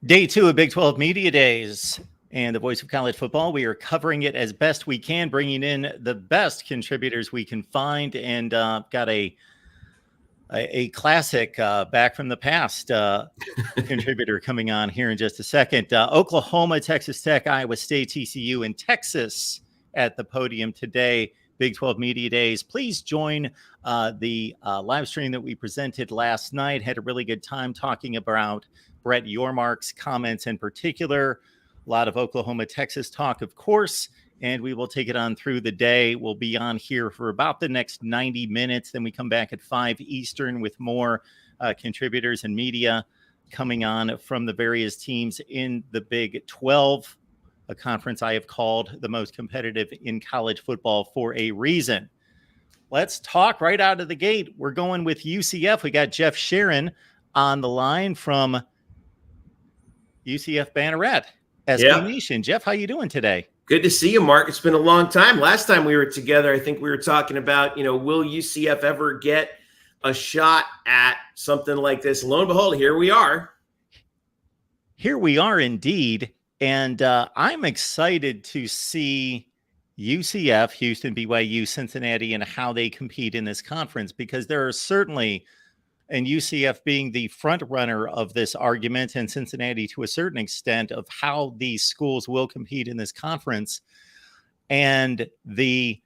Day two of Big 12 Media Days and the Voice of College Football. We are covering it as best we can, bringing in the best contributors we can find, and got a classic back from the past contributor coming on here in just a second. Oklahoma, Texas Tech, Iowa State, TCU, and Texas at the podium today. Big 12 Media Days. Please join the live stream that we presented last night. Had a really good time talking about Brett Yormark's comments in particular. A lot of Oklahoma, Texas talk, of course, and we will take it on through the day. We'll be on here for about the next 90 minutes. Then we come back at 5 Eastern with more contributors and media coming on from the various teams in the Big 12, a conference I have called the most competitive in college football for a reason. Let's talk right out of the gate. We're going with UCF. We got Jeff Sharon on the line from UCF Banneret, SB Nation. Jeff, how you doing today? Good to see you, Mark. It's been a long time. Last time we were together, I think we were talking about, will UCF ever get a shot at something like this? Lo and behold, here we are. Here we are indeed. And I'm excited to see UCF, Houston, BYU, Cincinnati, and how they compete in this conference, because there are certainly, and UCF being the front runner of this argument, and Cincinnati to a certain extent, of how these schools will compete in this conference. And the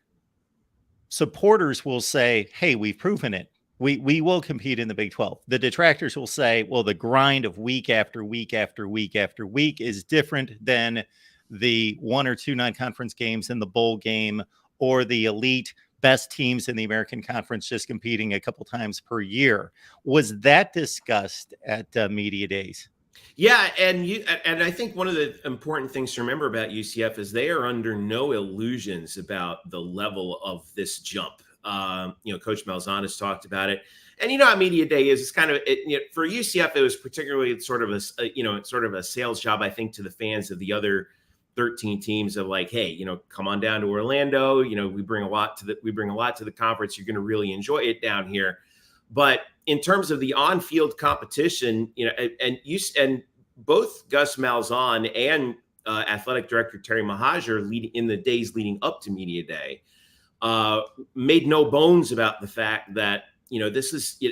supporters will say, hey, we've proven it. We will compete in the Big 12. The detractors will say, well, the grind of week after week after week after week is different than the one or two non-conference games in the bowl game, or the elite best teams in the American Conference just competing a couple times per year. Was that discussed at Media Days? Yeah, and I think one of the important things to remember about UCF is they are under no illusions about the level of this jump. Coach Malzahn has talked about it, and how Media Day is. It's kind of for UCF. It was particularly sort of a sales job, I think, to the fans of the other 13 teams of like, hey, come on down to Orlando. We bring a lot to the conference. You're going to really enjoy it down here. But in terms of the on-field competition, and both Gus Malzahn and athletic director Terry Mohajir in the days leading up to Media Day made no bones about the fact that this is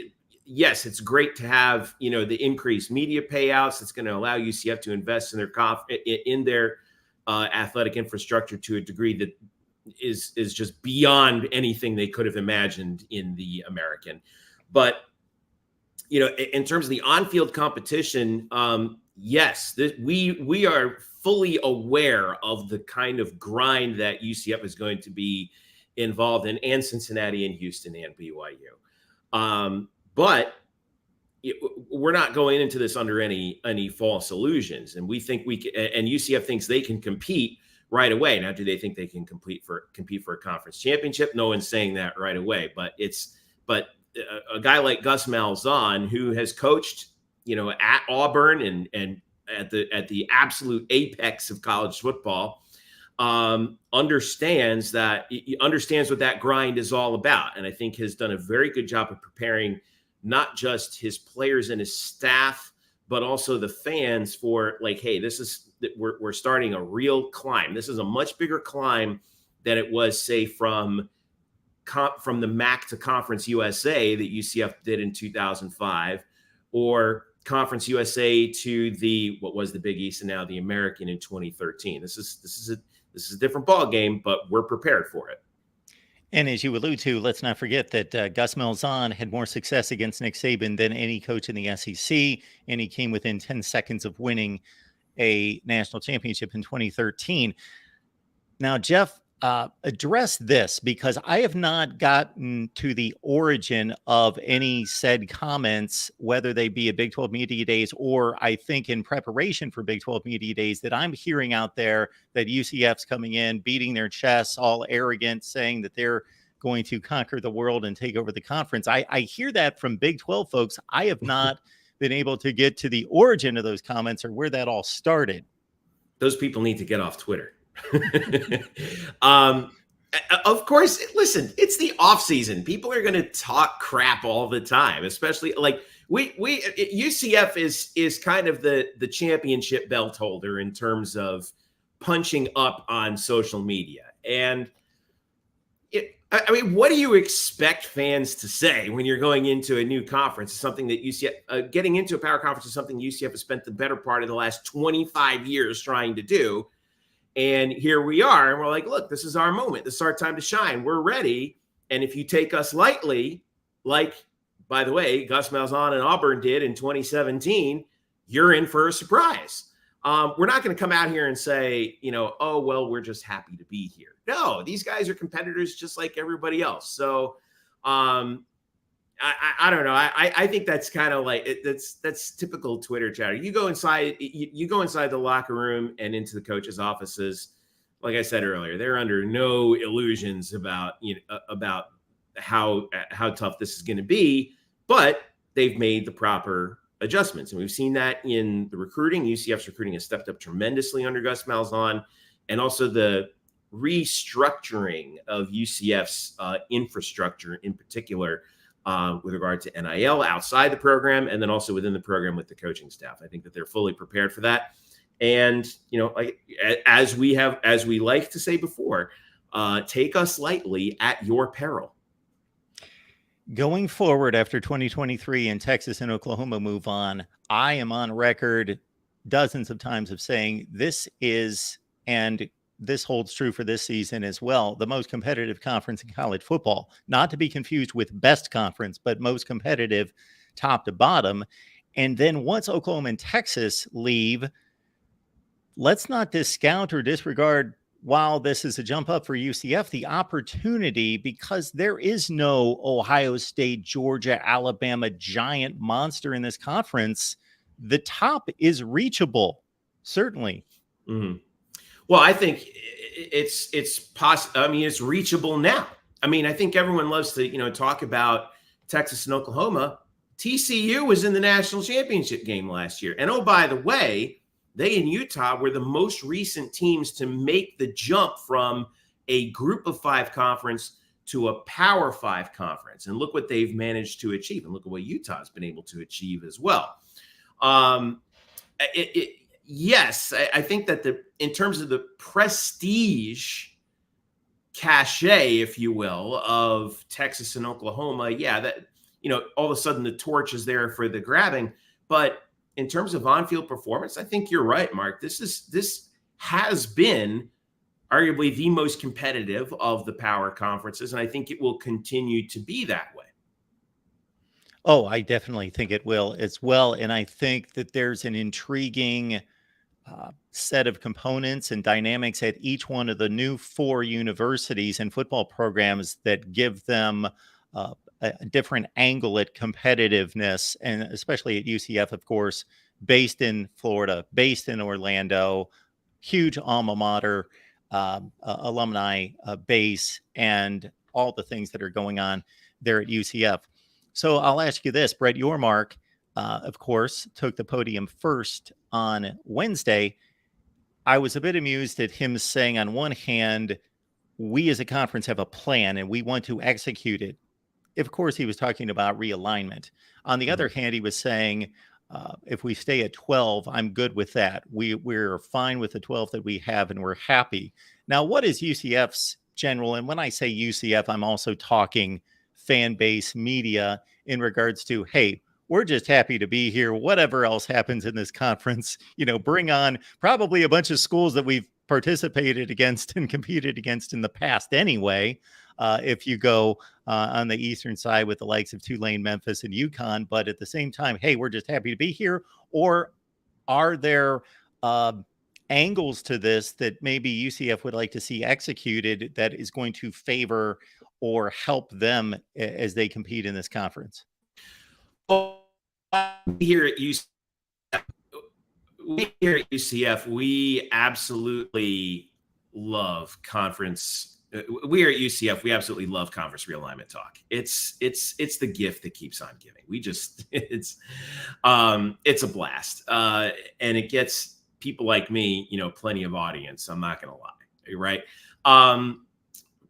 yes, it's great to have the increased media payouts. It's going to allow UCF to invest in their athletic infrastructure to a degree that is just beyond anything they could have imagined in the American. But in terms of the on-field competition, yes, we are fully aware of the kind of grind that UCF is going to be involved in, and Cincinnati and Houston and BYU. But we're not going into this under any false illusions, and we think and UCF thinks they can compete right away. Now, do they think they can compete for a conference championship? No one's saying that right away, but a guy like Gus Malzahn, who has coached at Auburn and at the absolute apex of college football, understands what that grind is all about, and I think has done a very good job of preparing not just his players and his staff, but also the fans for like, hey, we're starting a real climb. This is a much bigger climb than it was, say, from the MAC to Conference USA that UCF did in 2005, or Conference USA to what was the Big East and now the American in 2013. This is a different ball game, but we're prepared for it. And as you allude to, let's not forget that Gus Malzahn had more success against Nick Saban than any coach in the SEC, and he came within 10 seconds of winning a national championship in 2013. Now, Jeff, address this, because I have not gotten to the origin of any said comments, whether they be at Big 12 Media Days or I think in preparation for Big 12 Media Days, that I'm hearing out there that UCF's coming in, beating their chests, all arrogant, saying that they're going to conquer the world and take over the conference. I hear that from Big 12 folks. I have not been able to get to the origin of those comments or where that all started. Those people need to get off Twitter. Of course, listen, it's the off season. People are going to talk crap all the time, especially like UCF is kind of the championship belt holder in terms of punching up on social media. And I mean, what do you expect fans to say when you're going into a new conference? It's something that UCF, getting into a power conference is something UCF has spent the better part of the last 25 years trying to do. And here we are, and we're like, look, this is our moment. This is our time to shine. We're ready. And if you take us lightly, like, by the way, Gus Malzahn and Auburn did in 2017, you're in for a surprise. We're not going to come out here and say, oh, well, we're just happy to be here. No, these guys are competitors just like everybody else. So I don't know. I think that's kind of like that's typical Twitter chatter. You go inside the locker room and into the coaches' offices. Like I said earlier, they're under no illusions about how tough this is going to be, but they've made the proper adjustments. And we've seen that in the recruiting. UCF's recruiting has stepped up tremendously under Gus Malzahn, and also the restructuring of UCF's infrastructure in particular with regard to NIL outside the program, and then also within the program with the coaching staff. I think that they're fully prepared for that. And, like, as we like to say before, take us lightly at your peril. Going forward after 2023 and Texas and Oklahoma move on, I am on record dozens of times of saying this is, and this holds true for this season as well, the most competitive conference in college football. Not to be confused with best conference, but most competitive top to bottom. And then once Oklahoma and Texas leave, let's not discount or disregard, while this is a jump up for UCF, the opportunity, because there is no Ohio State, Georgia, Alabama giant monster in this conference. The top is reachable, certainly. Mm-hmm. Well, I think it's possible. I mean, it's reachable now. I mean, I think everyone loves to, talk about Texas and Oklahoma. TCU was in the national championship game last year. And oh, by the way, they in Utah were the most recent teams to make the jump from a group of 5 conference to a Power 5 conference. And look what they've managed to achieve. And look at what Utah's been able to achieve as well. Yes, I think that in terms of the prestige cachet, if you will, of Texas and Oklahoma, yeah, that, all of a sudden the torch is there for the grabbing. But in terms of on-field performance, I think you're right, Mark. This has been arguably the most competitive of the power conferences, and I think it will continue to be that way. Oh, I definitely think it will as well. And I think that there's an intriguing set of components and dynamics at each one of the new 4 universities and football programs that give them a different angle at competitiveness, and especially at UCF, of course, based in Florida, based in Orlando, huge alma mater, alumni base, and all the things that are going on there at UCF. So I'll ask you this, Brett Yormark, of course, took the podium first on Wednesday. I was a bit amused at him saying, on one hand, we as a conference have a plan and we want to execute it. Of course, he was talking about realignment. On the other hand, he was saying, if we stay at 12, I'm good with that. We're fine with the 12 that we have, and we're happy. Now, what is UCF's general? And when I say UCF, I'm also talking fan base, media, in regards to, hey, we're just happy to be here. Whatever else happens in this conference, bring on probably a bunch of schools that we've participated against and competed against in the past anyway. If you go on the eastern side with the likes of Tulane, Memphis, and UConn, but at the same time, hey, we're just happy to be here. Or are there angles to this that maybe UCF would like to see executed that is going to favor or help them as they compete in this conference? Well, here at UCF, we absolutely love conference. We are at UCF. We absolutely love conference realignment talk. It's the gift that keeps on giving. It's a blast, and it gets people like me, plenty of audience. I'm not going to lie, right?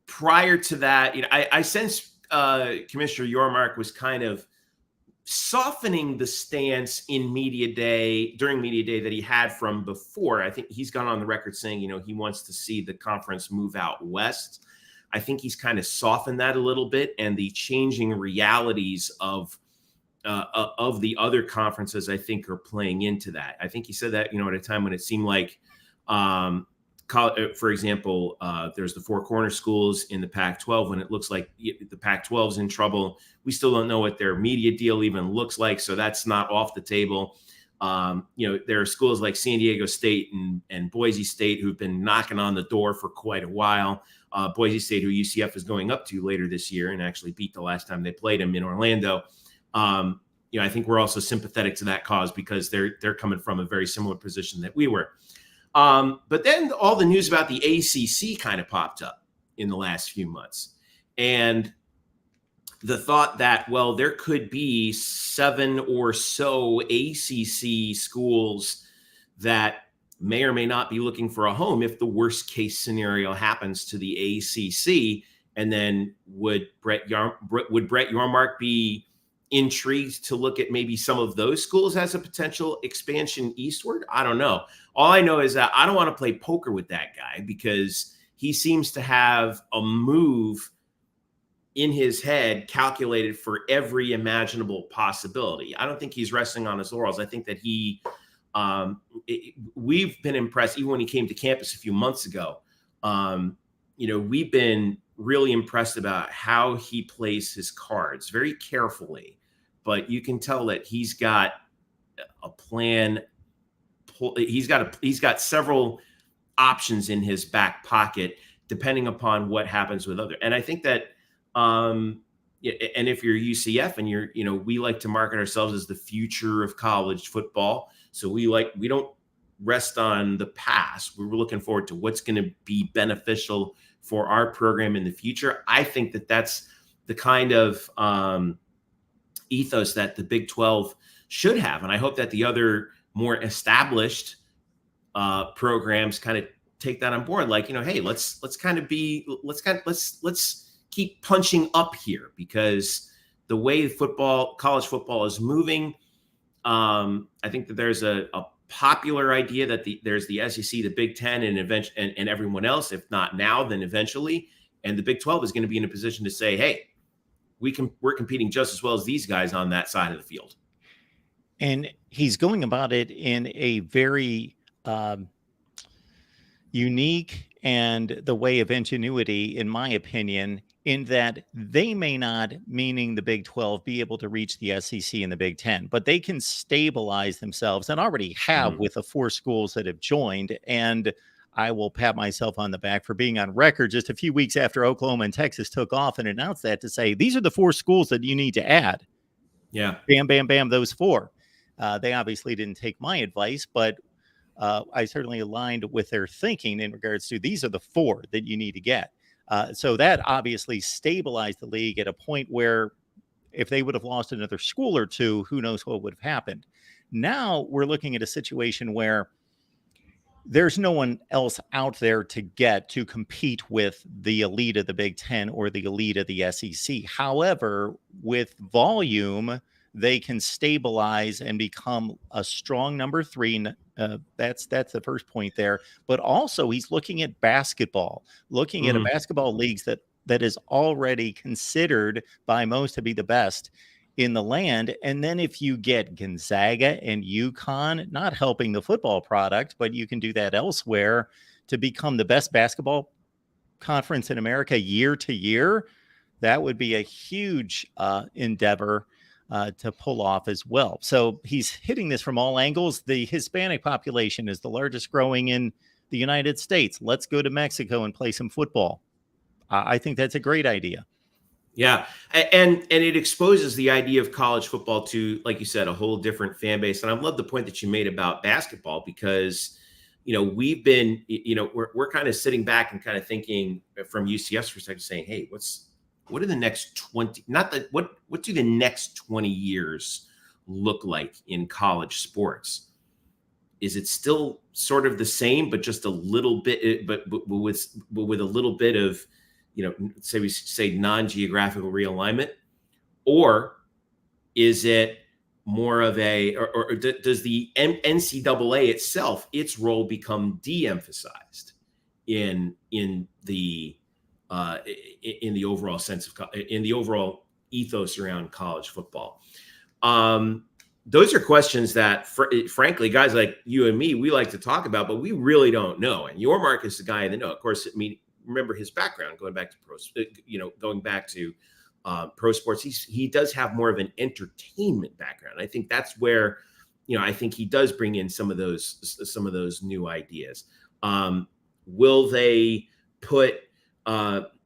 Prior to that, I sense Commissioner Yormark was kind of softening the stance in media day during media day that he had from before. I think he's gone on the record saying, he wants to see the conference move out west. I think he's kind of softened that a little bit, and the changing realities of the other conferences, I think, are playing into that. I think he said that, at a time when it seemed like, for example, there's the Four Corner schools in the Pac-12. When it looks like the Pac-12 is in trouble, we still don't know what their media deal even looks like, so that's not off the table. There are schools like San Diego State and Boise State who've been knocking on the door for quite a while. Boise State, who UCF is going up to later this year and actually beat the last time they played them in Orlando. I think we're also sympathetic to that cause because they're coming from a very similar position that we were. But then all the news about the ACC kind of popped up in the last few months. And the thought that, well, there could be 7 or so ACC schools that may or may not be looking for a home if the worst case scenario happens to the ACC. And then would Brett Yormark be intrigued to look at maybe some of those schools as a potential expansion eastward? I don't know. All I know is that I don't want to play poker with that guy because he seems to have a move in his head calculated for every imaginable possibility. I don't think he's resting on his laurels. I think that we've been impressed even when he came to campus a few months ago. We've been really impressed about how he plays his cards very carefully, but you can tell that he's got a plan. He's got several options in his back pocket, depending upon what happens with other. And I think that, and if you're UCF and we like to market ourselves as the future of college football. So we don't rest on the past. We're looking forward to what's going to be beneficial for our program in the future. I think that that's the kind of ethos that the Big 12 should have. And I hope that the other more established programs kind of take that on board. Like, hey, let's keep punching up here, because the way college football is moving, I think that there's a popular idea that there's the SEC, the Big Ten, and everyone else. If not now, then eventually. And the Big 12 is going to be in a position to say, hey, we're competing just as well as these guys on that side of the field. And he's going about it in a very unique and the way of ingenuity, in my opinion, in that they may not, meaning the Big 12, be able to reach the SEC and the Big 10, but they can stabilize themselves and already have with the 4 schools that have joined. And I will pat myself on the back for being on record just a few weeks after Oklahoma and Texas took off and announced that to say, these are the 4 schools that you need to add. Yeah. Bam, bam, bam, those 4. They obviously didn't take my advice, but I certainly aligned with their thinking in regards to these are the 4 that you need to get. So that obviously stabilized the league at a point where if they would have lost another school or 2, who knows what would have happened. Now we're looking at a situation where there's no one else out there to compete with the elite of the Big 10 or the elite of the SEC. However, with volume, they can stabilize and become a strong number 3. That's the first point there. But also he's looking at basketball, at a basketball leagues that is already considered by most to be the best in the land. And then if you get Gonzaga and UConn, not helping the football product, but you can do that elsewhere to become the best basketball conference in America year to year, that would be a huge endeavor to pull off as well. So he's hitting this from all angles. The Hispanic population is the largest growing in the United States. Let's go to Mexico and play some football. I think that's a great idea. Yeah. And it exposes the idea of college football to, like you said, a whole different fan base. And I love the point that you made about basketball, because, we've been, we're kind of sitting back and kind of thinking from UCF's perspective, saying, hey, what are the next 20, what do the next 20 years look like in college sports? Is it still sort of the same, but just a little bit, but with a little bit of, say non-geographical realignment? Or Is it more of or does the NCAA itself, its role become de-emphasized in the overall sense of in the overall ethos around college football? Those are questions that, frankly, guys like you and me, we like to talk about, but we really don't know. And your Mark is the guy in the know. Of course, I mean, remember his background going back to pro sports. He does have more of an entertainment background. I think that's where, I think he does bring in some of those new ideas. Will they put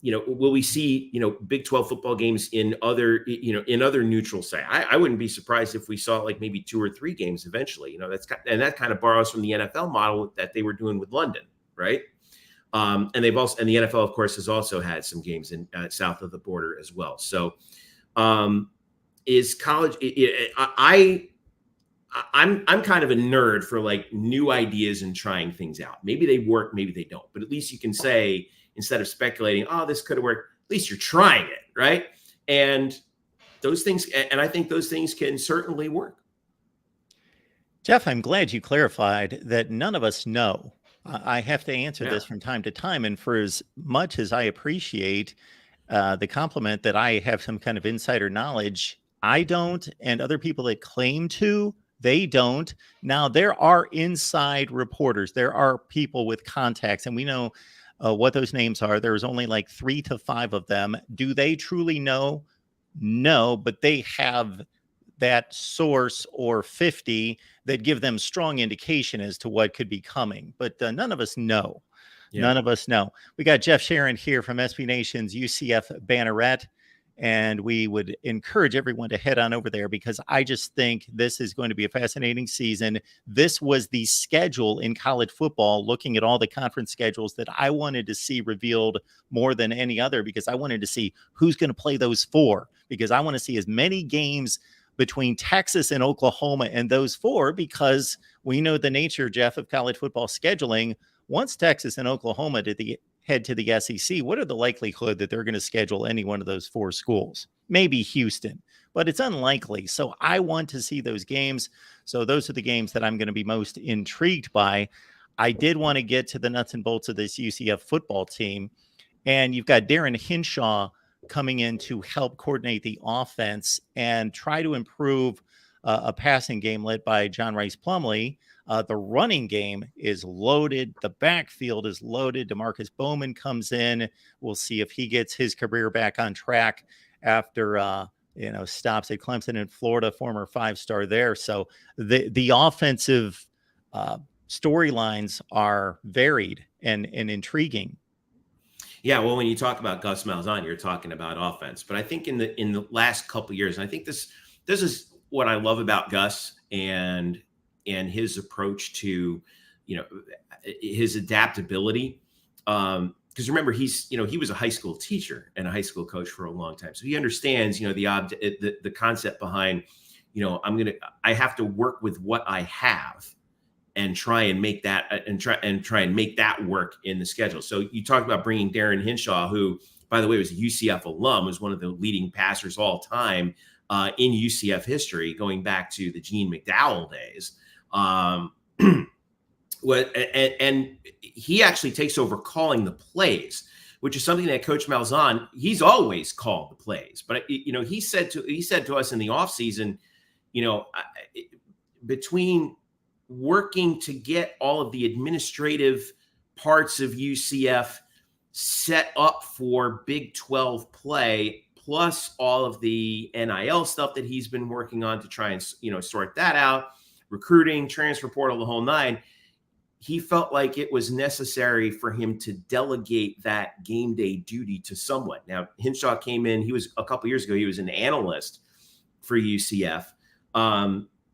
will we see, Big 12 football games in other neutral sites? I wouldn't be surprised if we saw like maybe 2 or 3 games eventually. That kind of borrows from the NFL model that they were doing with London, right? And the NFL, of course, has also had some games in south of the border as well. So, is college? I'm kind of a nerd for like new ideas and trying things out. Maybe they work, maybe they don't. But at least you can say, instead of speculating, oh, this could have worked, at least you're trying it, right? And those things, and I think those things can certainly work. Jeff, I'm glad you clarified that none of us know. I have to answer this from time to time. And for as much as I appreciate the compliment that I have some kind of insider knowledge, I don't, and other people that claim to, they don't. Now, there are inside reporters. There are people with contacts, and we know what those names are. There's only like 3 to 5 of them. Do they truly know? No, but they have that source or 50 that give them strong indication as to what could be coming. But none of us know. Yeah. None of us know. We got Jeff Sharon here from SB Nation's UCF Banneret, and we would encourage everyone to head on over there because I just think this is going to be a fascinating season. This was the schedule in college football, looking at all the conference schedules, that I wanted to see revealed more than any other, because I wanted to see who's going to play those 4, because I want to see as many games between Texas and Oklahoma and those 4, because we know the nature, Jeff, of college football scheduling. Once Texas and Oklahoma head to the SEC, what are the likelihood that they're going to schedule any one of those 4 schools? Maybe Houston, but it's unlikely. So I want to see those games. So those are the games that I'm going to be most intrigued by. I did want to get to the nuts and bolts of this UCF football team. And you've got Darren Hinshaw coming in to help coordinate the offense and try to improve a passing game led by John Rice Plumlee. The running game is loaded. The backfield is loaded. DeMarcus Bowman comes in. We'll see if he gets his career back on track after, stops at Clemson in Florida, former 5-star there. So the offensive storylines are varied and intriguing. Yeah, well, when you talk about Gus Malzahn, you're talking about offense. But I think in the last couple of years, and I think this is what I love about Gus and his approach to, his adaptability. Because remember, he was a high school teacher and a high school coach for a long time, so he understands, the concept behind, I have to work with what I have and try and make that work in the schedule. So you talked about bringing Darren Hinshaw, who, by the way, was a UCF alum, was one of the leading passers all time in UCF history, going back to the Gene McDowell days. And he actually takes over calling the plays, which is something that Coach Malzahn, he's always called the plays. But he said to us in the offseason, between working to get all of the administrative parts of UCF set up for Big 12 play, plus all of the NIL stuff that he's been working on to try and, sort that out, recruiting, transfer portal, the whole 9, he felt like it was necessary for him to delegate that game day duty to someone. Now, Hinshaw came in, a couple years ago, he was an analyst for UCF.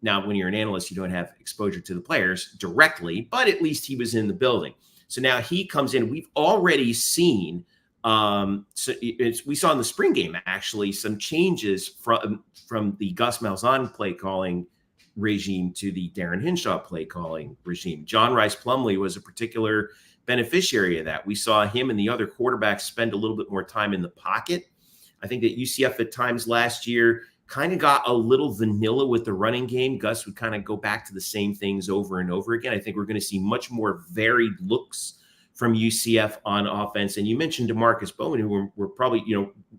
Now, when you're an analyst, you don't have exposure to the players directly, but at least he was in the building. So now he comes in. We've already seen, we saw in the spring game, actually, some changes from the Gus Malzahn play calling regime to the Darren Hinshaw play calling regime. John Rice Plumlee was a particular beneficiary of that. We saw him and the other quarterbacks spend a little bit more time in the pocket. I think that UCF at times last year kind of got a little vanilla with the running game. Gus would kind of go back to the same things over and over again. I think we're going to see much more varied looks from UCF on offense. And you mentioned DeMarcus Bowman, who we're probably,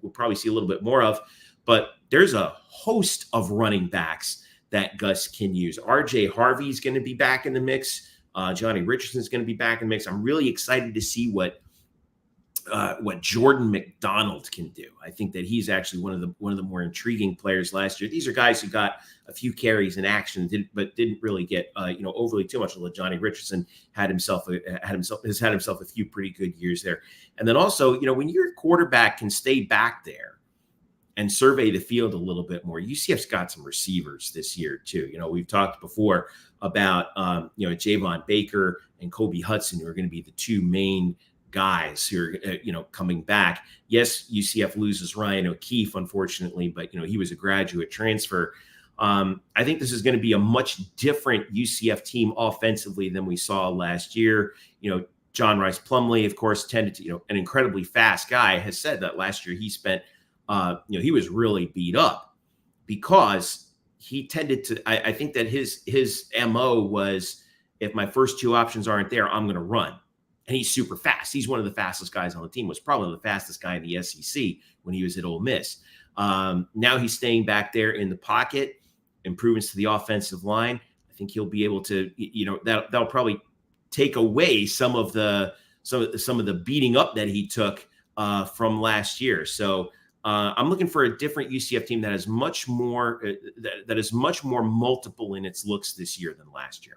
we'll probably see a little bit more of, but there's a host of running backs that Gus can use. RJ Harvey's going to be back in the mix. Johnny Richardson's going to be back in the mix. I'm really excited to see what Jordan McDonald can do. I think that he's actually one of the more intriguing players last year. These are guys who got a few carries in action, but didn't really get overly too much. Although Johnny Richardson has had himself a few pretty good years there. And then also, when your quarterback can stay back there and survey the field a little bit more, UCF's got some receivers this year too. We've talked before about Javon Baker and Kobe Hudson, who are going to be the two main guys who are coming back. Yes, UCF loses Ryan O'Keefe, unfortunately, but he was a graduate transfer. I think this is going to be a much different UCF team offensively than we saw last year. John Rice Plumlee, of course, tended to an incredibly fast guy, has said that last year he spent he was really beat up because he tended to I think that his MO was, if my first two options aren't there, I'm going to run. And he's super fast. He's one of the fastest guys on the team, was probably the fastest guy in the SEC when he was at Ole Miss. Now he's staying back there in the pocket, improvements to the offensive line. I think he'll be able to, that'll probably take away some of the beating up that he took from last year. So I'm looking for a different UCF team that is much more multiple in its looks this year than last year.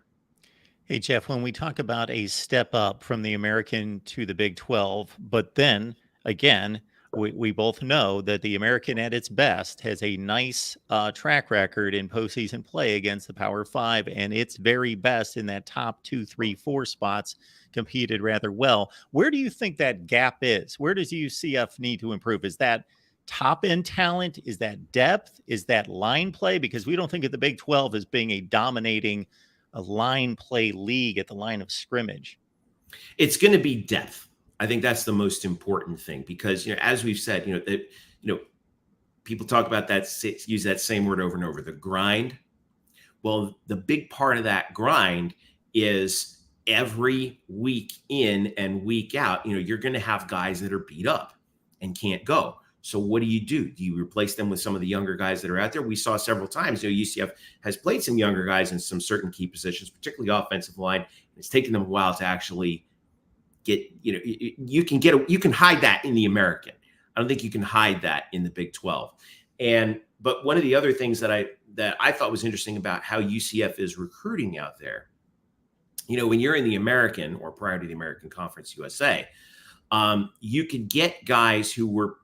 Hey, Jeff, when we talk about a step up from the American to the Big 12, but then again, we both know that the American at its best has a nice track record in postseason play against the Power Five, and its very best in that top 2, 3, 4 spots competed rather well. Where do you think that gap is? Where does UCF need to improve? Is that top end talent? Is that depth? Is that line play? Because we don't think of the Big 12 as being a dominating line play league at the line of scrimmage. It's going to be depth. I think that's the most important thing, because as we've said, people talk about that, use that same word over and over, the grind. Well, the big part of that grind is every week in and week out, you're going to have guys that are beat up and can't go. So what do? Do you replace them with some of the younger guys that are out there? We saw several times, UCF has played some younger guys in some certain key positions, particularly offensive line. It's taken them a while to actually get, you can hide that in the American. I don't think you can hide that in the Big 12. But one of the other things that I thought was interesting about how UCF is recruiting out there, when you're in the American, or prior to the American Conference USA, you could get guys who were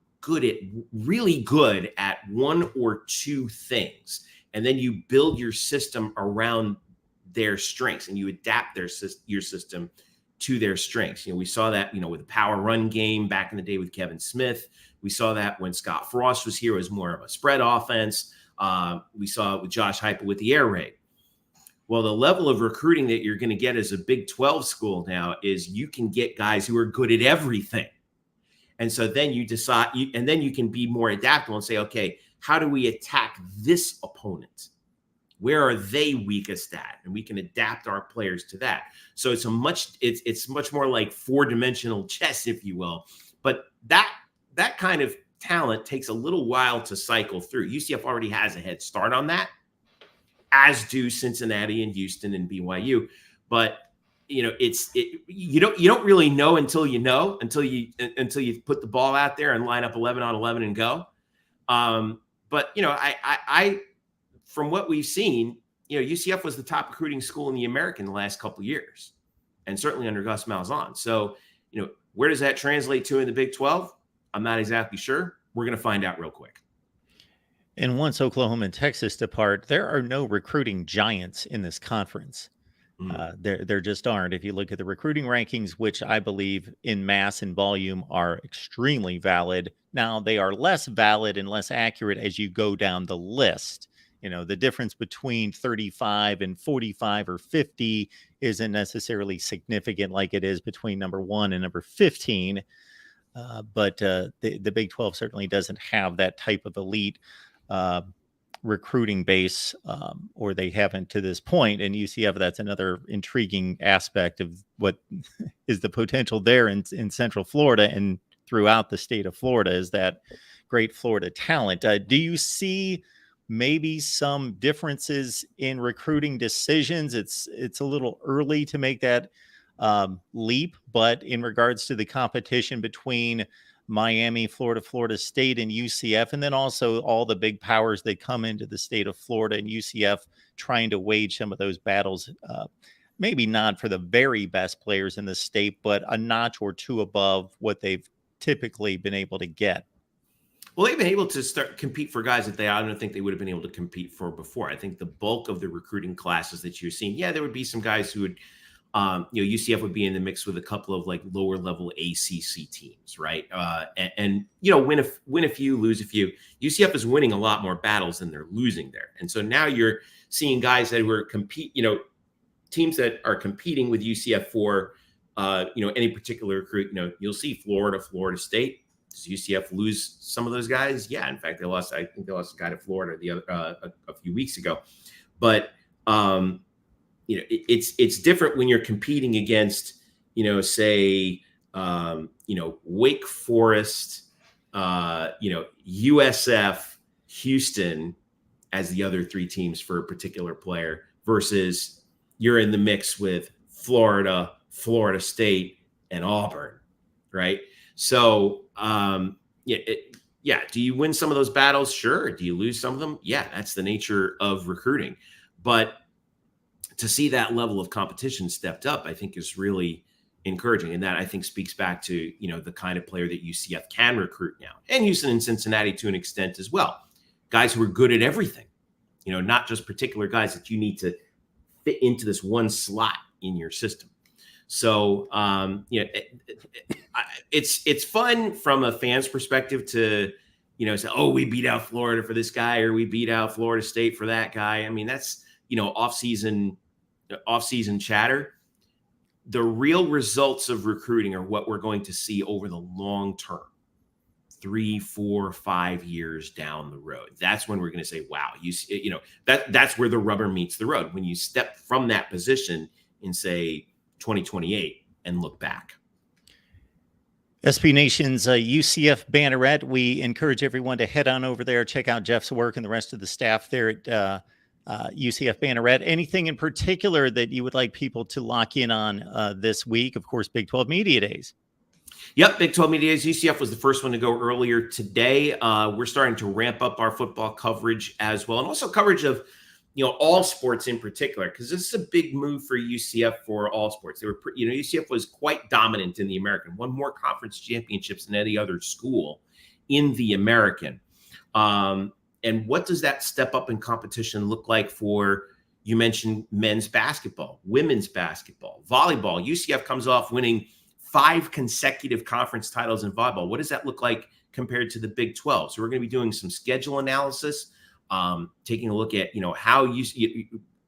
really good at one or two things, and then you build your system around their strengths and you adapt your system to their strengths. We saw that with the power run game back in the day with Kevin Smith. We saw that when Scott Frost was here, it was more of a spread offense. We saw it with Josh Heupel with the air raid. Well, the level of recruiting that you're going to get as a Big 12 school now is you can get guys who are good at everything. And so then you decide, and then you can be more adaptable and say, okay, how do we attack this opponent? Where are they weakest at? And we can adapt our players to that. So it's much more like 4-dimensional chess, if you will. But that kind of talent takes a little while to cycle through. UCF already has a head start on that, as do Cincinnati and Houston and BYU. But you don't really know until you put the ball out there and line up 11 on 11 and go. But I from what we've seen, UCF was the top recruiting school in the American the last couple of years, and certainly under Gus Malzahn. So where does that translate to in the Big 12? I'm not exactly sure. We're going to find out real quick. And once Oklahoma and Texas depart, there are no recruiting giants in this conference. There just aren't. If you look at the recruiting rankings, which I believe in mass and volume are extremely valid. Now, they are less valid and less accurate as you go down the list. The difference between 35 and 45 or 50 isn't necessarily significant like it is between number 1 and number 15. But the Big 12 certainly doesn't have that type of elite recruiting base, or they haven't to this point. And UCF, that's another intriguing aspect of what is the potential there in Central Florida and throughout the state of Florida, is that great Florida talent. Do you see maybe some differences in recruiting decisions? It's a little early to make that leap, but in regards to the competition between Miami, Florida State, and UCF, and then also all the big powers that come into the state of Florida, and UCF trying to wage some of those battles, maybe not for the very best players in the state, but a notch or two above what they've typically been able to get. Well, they've been able to start compete for guys that I don't think they would have been able to compete for before. I think the bulk of the recruiting classes that you're seeing, there would be some guys who would, UCF would be in the mix with a couple of like lower level ACC teams, right? And win a few, lose a few. UCF is winning a lot more battles than they're losing there, and so now you're seeing guys that were teams that are competing with UCF for, any particular recruit. You'll see Florida State. Does UCF lose some of those guys? Yeah, in fact, I think they lost a guy to Florida a few weeks ago, but. It's different when you're competing against, say, Wake Forest, USF, Houston as the other three teams for a particular player versus you're in the mix with Florida State, and Auburn, right? So, do you win some of those battles? Sure. Do you lose some of them? Yeah, that's the nature of recruiting. But to see that level of competition stepped up, I think is really encouraging. And that, I think, speaks back to, the kind of player that UCF can recruit now, and Houston and Cincinnati to an extent as well. Guys who are good at everything, not just particular guys that you need to fit into this one slot in your system. So, it's fun from a fan's perspective to, say, oh, we beat out Florida for this guy, or we beat out Florida State for that guy. I mean, that's, off-season chatter. The real results of recruiting are what we're going to see over the long term, 3, 4, 5 years down the road. That's when we're going to say, wow, that's where the rubber meets the road. When you step from that position in, say, 2028 and look back. SB Nation's UCF Banneret. We encourage everyone to head on over there, check out Jeff's work and the rest of the staff there at UCF Banneret. Anything in particular that you would like people to lock in on this week? Of course, Big 12 Media Days. Yep, Big 12 Media Days. UCF was the first one to go earlier today. We're starting to ramp up our football coverage as well, and also coverage of all sports in particular, because this is a big move for UCF for all sports. They were, UCF was quite dominant in the American, won more conference championships than any other school in the American. And what does that step up in competition look like for, you mentioned men's basketball, women's basketball, volleyball? UCF comes off winning 5 consecutive conference titles in volleyball. What does that look like compared to the Big 12? So we're going to be doing some schedule analysis, taking a look at, how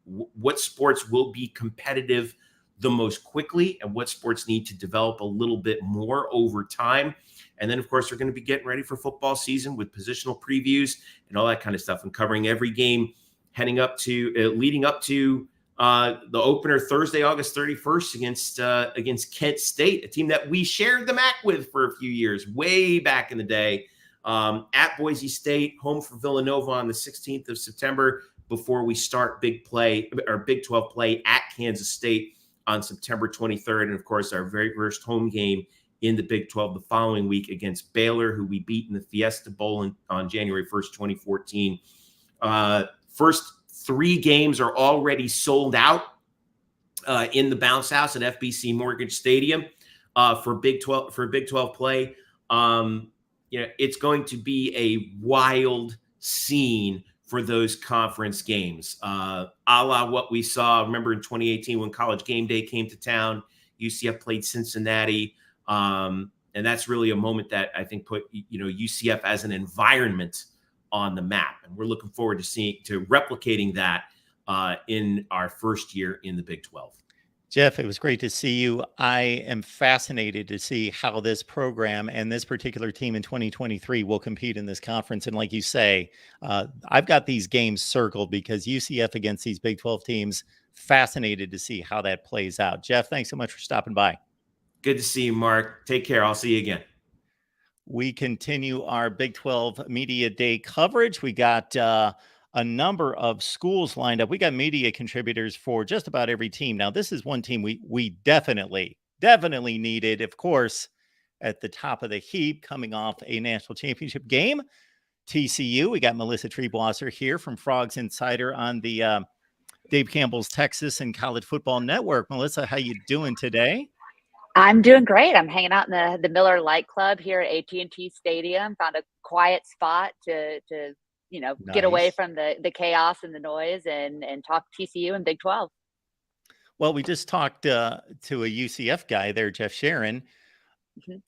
what sports will be competitive the most quickly and what sports need to develop a little bit more over time. And then, of course, we're going to be getting ready for football season with positional previews and all that kind of stuff, and covering every game leading up to the opener Thursday, August 31st against Kent State, a team that we shared the MAC with for a few years, way back in the day, at Boise State, home for Villanova on the 16th of September, before we start Big 12 play at Kansas State on September 23rd. And, of course, our very first home game in the Big 12 the following week against Baylor, who we beat in the Fiesta Bowl on January 1st, 2014. First 3 games are already sold out in the Bounce House at FBC Mortgage Stadium for Big 12 play. It's going to be a wild scene for those conference games, a la what we saw. Remember in 2018 when College Game Day came to town, UCF played Cincinnati. And that's really a moment that I think put, UCF as an environment on the map. And we're looking forward to replicating that in our first year in the Big 12. Jeff, it was great to see you. I am fascinated to see how this program and this particular team in 2023 will compete in this conference. And like you say, I've got these games circled because UCF against these Big 12 teams, fascinated to see how that plays out. Jeff, thanks so much for stopping by. Good to see you, Mark. Take care. I'll see you again. We continue our Big 12 Media Day coverage. We got a number of schools lined up. We got media contributors for just about every team. Now, this is one team we definitely needed, of course, at the top of the heap, coming off a national championship game. TCU. We got Melissa Treebwasser here from Frogs Insider on the Dave Campbell's Texas and College Football Network. Melissa, how you doing today? I'm doing great. I'm hanging out in the Miller Light Club here at AT&T Stadium. Found a quiet spot to get away from the chaos and the noise and talk TCU and Big 12. Well, we just talked to a UCF guy there, Jeff Sharon. Mm-hmm.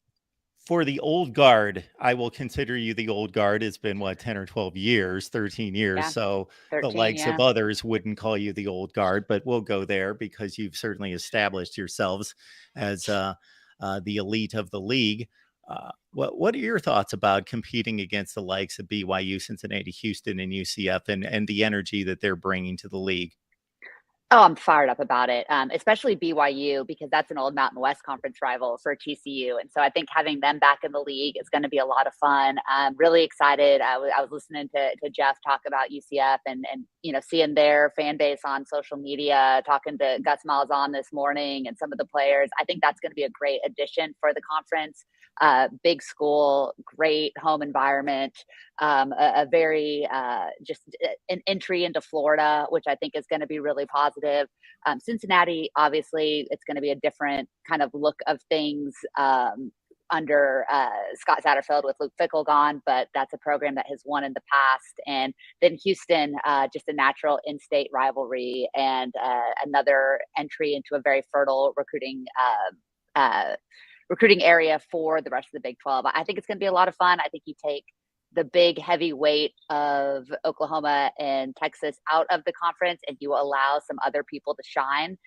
For the old guard, I will consider you the old guard. It's been, 10 or 12 years, 13 years. Yeah, so 13, the likes of others wouldn't call you the old guard, but we'll go there because you've certainly established yourselves as the elite of the league. What are your thoughts about competing against the likes of BYU, Cincinnati, Houston, and UCF and the energy that they're bringing to the league? Oh, I'm fired up about it, especially BYU, because that's an old Mountain West Conference rival for TCU. And so I think having them back in the league is going to be a lot of fun. I'm really excited. I was listening to Jeff talk about UCF and seeing their fan base on social media, talking to Gus Malzahn this morning and some of the players. I think that's going to be a great addition for the conference. Big school, great home environment, a very just an entry into Florida, which I think is going to be really positive. Cincinnati, obviously, it's going to be a different kind of look of things under Scott Satterfield with Luke Fickell gone, but that's a program that has won in the past. And then Houston, just a natural in-state rivalry and another entry into a very fertile recruiting area for the rest of the Big 12. I think it's going to be a lot of fun. I think you take the big heavy weight of Oklahoma and Texas out of the conference and you allow some other people to shine.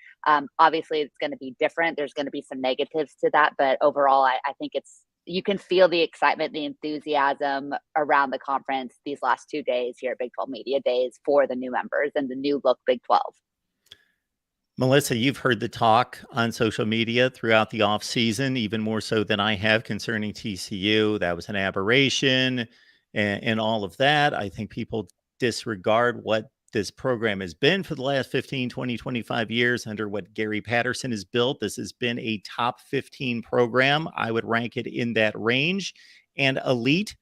Obviously, it's going to be different. There's going to be some negatives to that. But overall, I think you can feel the excitement, the enthusiasm around the conference these last 2 days here at Big 12 Media Days for the new members and the new look Big 12. Melissa, you've heard the talk on social media throughout the offseason, even more so than I have concerning TCU. That was an aberration and all of that. I think people disregard what this program has been for the last 15, 20, 25 years under what Gary Patterson has built. This has been a top 15 program. I would rank it in that range and elite.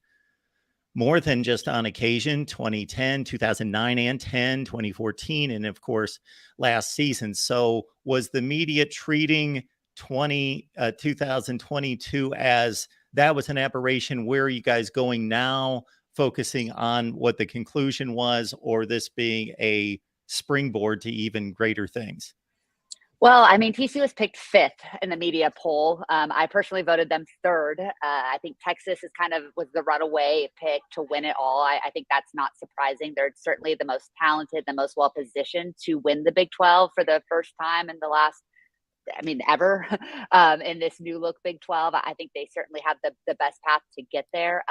More than just on occasion, 2010, 2009 and 10, 2014, and of course, last season. So was the media treating 2022 as that was an aberration? Where are you guys going now, focusing on what the conclusion was, or this being a springboard to even greater things? Well, I mean, TCU was picked 5th in the media poll. I personally voted them 3rd. I think Texas was the runaway pick to win it all. I think that's not surprising. They're certainly the most talented, the most well-positioned to win the Big 12 for the first time in the last, ever in this new look Big 12. I think they certainly have the best path to get there.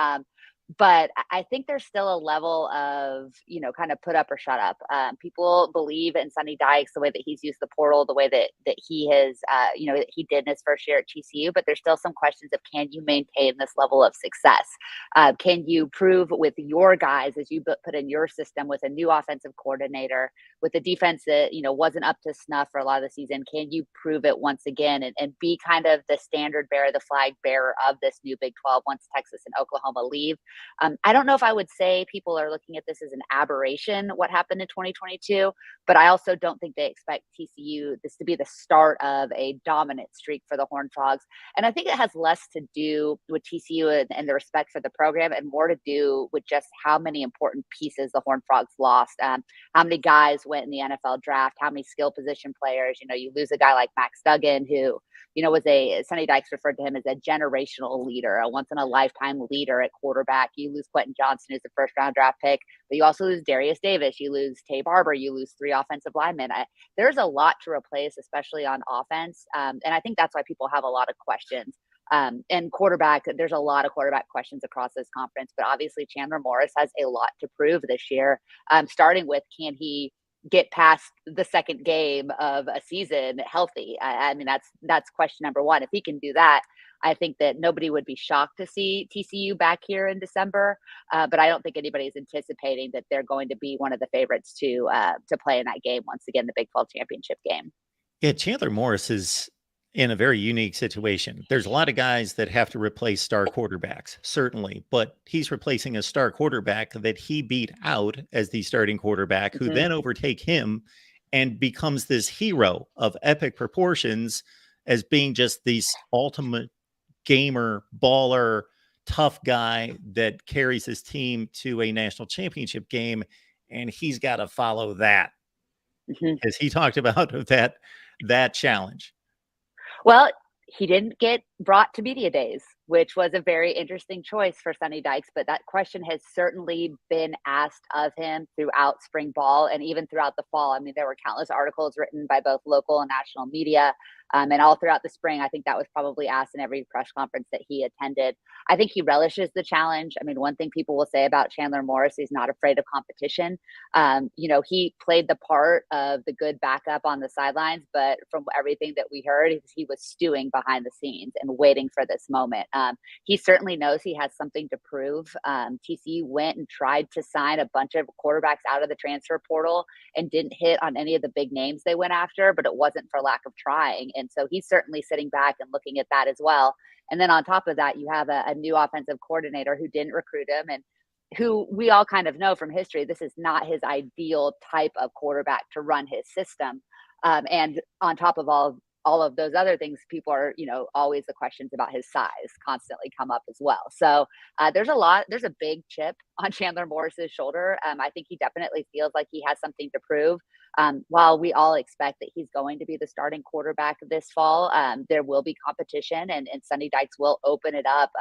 But I think there's still a level of, kind of put up or shut up. People believe in Sonny Dykes, the way that he's used the portal, the way that he has, that he did in his first year at TCU. But there's still some questions of, can you maintain this level of success? Can you prove with your guys, as you put in your system with a new offensive coordinator, with a defense that, wasn't up to snuff for a lot of the season? Can you prove it once again and be kind of the standard bearer, the flag bearer of this new Big 12 once Texas and Oklahoma leave? I don't know if I would say people are looking at this as an aberration, what happened in 2022, but I also don't think they expect this to be the start of a dominant streak for the Horned Frogs. And I think it has less to do with TCU and the respect for the program and more to do with just how many important pieces the Horned Frogs lost. How many guys went in the NFL draft, how many skill position players, you lose a guy like Max Duggan, who, Sonny Dykes referred to him as a generational leader, a once in a lifetime leader at quarterback. quarterback. You lose Quentin Johnson, who's the first-round draft pick, but you also lose Darius Davis. You lose Tay Barber. You lose 3 offensive linemen. There's a lot to replace, especially on offense, and I think that's why people have a lot of questions. And quarterback, there's a lot of quarterback questions across this conference, but obviously Chandler Morris has a lot to prove this year, starting with, can he get past the second game of a season healthy? I mean, that's question number one. If he can do that, I think that nobody would be shocked to see TCU back here in December. But I don't think anybody's anticipating that they're going to be one of the favorites to play in that game once again, the Big 12 championship game. Yeah, Chandler Morris is in a very unique situation. There's a lot of guys that have to replace star quarterbacks, certainly, but he's replacing a star quarterback that he beat out as the starting quarterback, who then overtake him and becomes this hero of epic proportions as being just this ultimate gamer, baller, tough guy that carries his team to a national championship game. And he's got to follow that, as he talked about that challenge. Well, he didn't get brought to media days, which was a very interesting choice for Sonny Dykes, but that question has certainly been asked of him throughout spring ball and even throughout the fall. I mean, there were countless articles written by both local and national media, and all throughout the spring. I think that was probably asked in every press conference that he attended. I think he relishes the challenge. I mean, one thing people will say about Chandler Morris, he's not afraid of competition. He played the part of the good backup on the sidelines, but from everything that we heard, he was stewing behind the scenes and waiting for this moment. He certainly knows he has something to prove. TCU went and tried to sign a bunch of quarterbacks out of the transfer portal and didn't hit on any of the big names they went after, but it wasn't for lack of trying. And so he's certainly sitting back and looking at that as well. And then on top of that, you have a new offensive coordinator who didn't recruit him, and who we all kind of know from history, this is not his ideal type of quarterback to run his system. And on top of all of those other things, people are, always the questions about his size constantly come up as well. So there's a big chip on Chandler Morris's shoulder. I think he definitely feels like he has something to prove. While we all expect that he's going to be the starting quarterback this fall, there will be competition, and Sonny Dykes will open it up.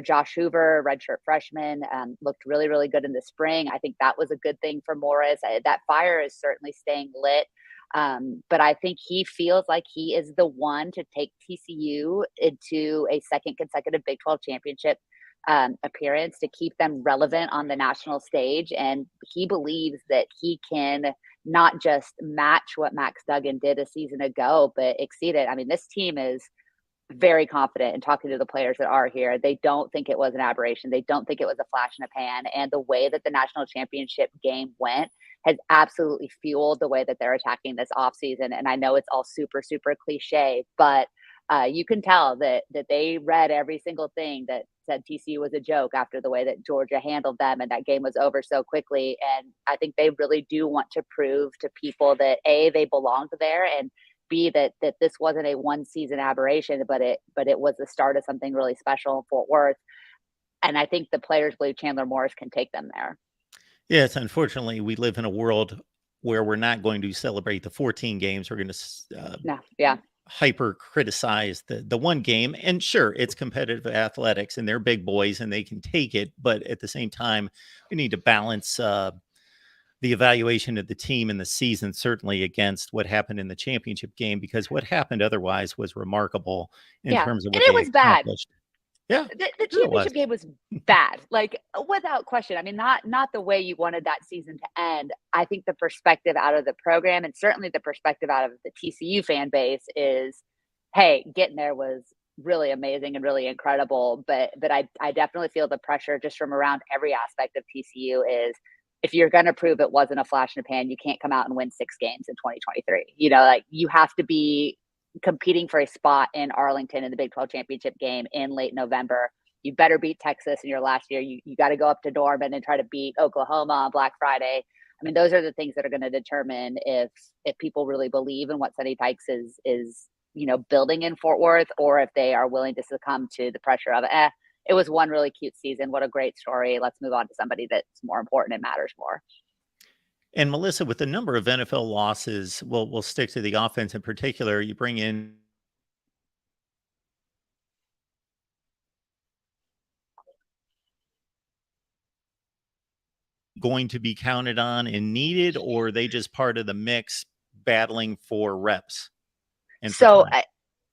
Josh Hoover, redshirt freshman, looked really, really good in the spring. I think that was a good thing for Morris. That fire is certainly staying lit. But I think he feels like he is the one to take TCU into a second consecutive Big 12 championship appearance, to keep them relevant on the national stage. And he believes that he can not just match what Max Duggan did a season ago, but exceed it. I mean, this team is very confident in talking to the players that are here. They don't think it was an aberration. They don't think it was a flash in a pan. And the way that the national championship game went has absolutely fueled the way that they're attacking this offseason. And I know it's all super, super cliche, but you can tell that they read every single thing that said TCU was a joke after the way that Georgia handled them, and that game was over so quickly. And I think they really do want to prove to people that A, they belonged there, and B, that this wasn't a one season aberration, but it was the start of something really special in Fort Worth. And I think the players believe Chandler Morris can take them there. Yes, unfortunately, we live in a world where we're not going to celebrate the 14 games. We're going to hyper criticize the one game. And sure, it's competitive athletics and they're big boys and they can take it. But at the same time, we need to balance the evaluation of the team in the season, certainly against what happened in the championship game, because what happened otherwise was remarkable in terms of what it was accomplished. Bad. Yeah, The championship game was bad, like without question. I mean, not the way you wanted that season to end. I think the perspective out of the program, and certainly the perspective out of the TCU fan base, is, hey, getting there was really amazing and really incredible. But I definitely feel the pressure just from around every aspect of TCU is, if you're going to prove it wasn't a flash in the pan, you can't come out and win 6 games in 2023. You have to be competing for a spot in Arlington in the Big 12 championship game in late November. You better beat Texas in your last year. You got to go up to Norman and try to beat Oklahoma on Black Friday. I mean, those are the things that are going to determine if people really believe in what Sonny Dykes is building in Fort Worth, or if they are willing to succumb to the pressure of it was one really cute season. What a great story. Let's move on to somebody that's more important and matters more. And Melissa, with the number of NFL losses, we'll stick to the offense in particular. You bring in going to be counted on and needed, or are they just part of the mix battling for reps? And for So time?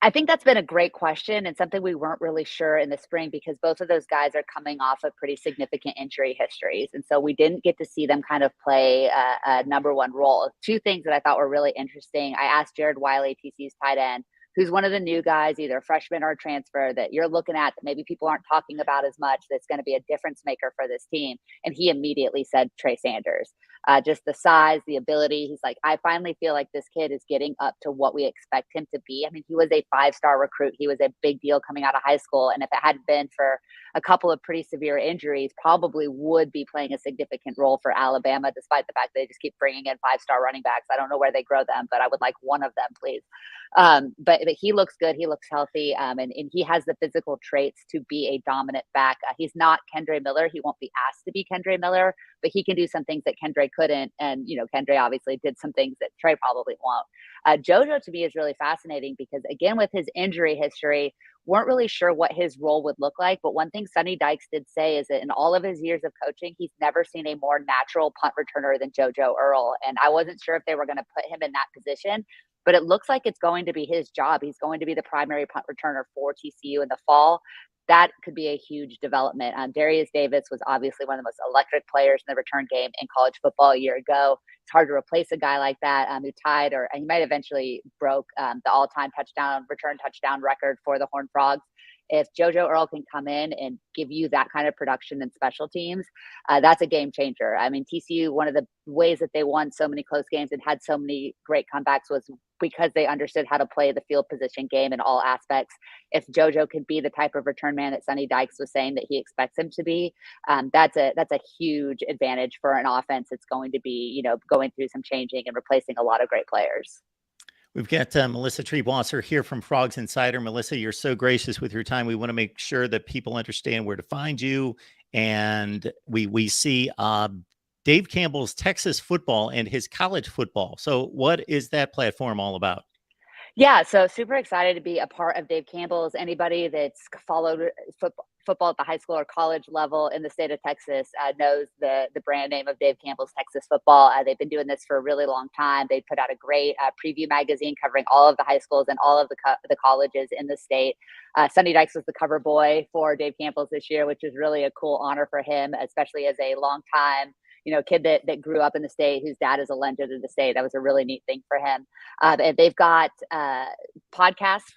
I think that's been a great question and something we weren't really sure in the spring because both of those guys are coming off of pretty significant injury histories. And so we didn't get to see them kind of play a number one role. Two things that I thought were really interesting. I asked Jared Wiley, TCU's tight end, who's one of the new guys, either a freshman or a transfer that you're looking at that maybe people aren't talking about as much, that's going to be a difference maker for this team. And he immediately said Trey Sanders. Just the size, the ability. He's like, I finally feel like this kid is getting up to what we expect him to be. I mean, he was a 5-star recruit. He was a big deal coming out of high school. And if it hadn't been for a couple of pretty severe injuries, probably would be playing a significant role for Alabama, despite the fact that they just keep bringing in 5-star running backs. I don't know where they grow them, but I would like one of them, please. But he looks good. He looks healthy. And he has the physical traits to be a dominant back. He's not Kendre Miller. He won't be asked to be Kendre Miller, but he can do some things that Kendre couldn't. And, Kendre obviously did some things that Trey probably won't. JoJo to me is really fascinating because, again, with his injury history, weren't really sure what his role would look like. But one thing Sonny Dykes did say is that in all of his years of coaching, he's never seen a more natural punt returner than JoJo Earl. And I wasn't sure if they were going to put him in that position, but it looks like it's going to be his job. He's going to be the primary punt returner for TCU in the fall. That could be a huge development. Darius Davis was obviously one of the most electric players in the return game in college football a year ago. It's hard to replace a guy like that who tied, or he might eventually broke the all-time return touchdown record for the Horned Frogs. If JoJo Earl can come in and give you that kind of production in special teams, that's a game changer. I mean, TCU, one of the ways that they won so many close games and had so many great comebacks was because they understood how to play the field position game in all aspects. If JoJo can be the type of return man that Sonny Dykes was saying that he expects him to be, that's a huge advantage for an offense that's going to be, going through some changing and replacing a lot of great players. We've got Melissa Treebwasser here from Frogs Insider. Melissa, you're so gracious with your time. We want to make sure that people understand where to find you. And we see Dave Campbell's Texas football and his college football. So what is that platform all about? Yeah, so super excited to be a part of Dave Campbell's. Anybody that's followed football at the high school or college level in the state of Texas knows the brand name of Dave Campbell's Texas football. They've been doing this for a really long time. They put out a great preview magazine covering all of the high schools and all of the colleges in the state. Sonny Dykes was the cover boy for Dave Campbell's this year, which is really a cool honor for him, especially as a long-time kid that grew up in the state, whose dad is a legend in the state. That was a really neat thing for him. And they've got podcasts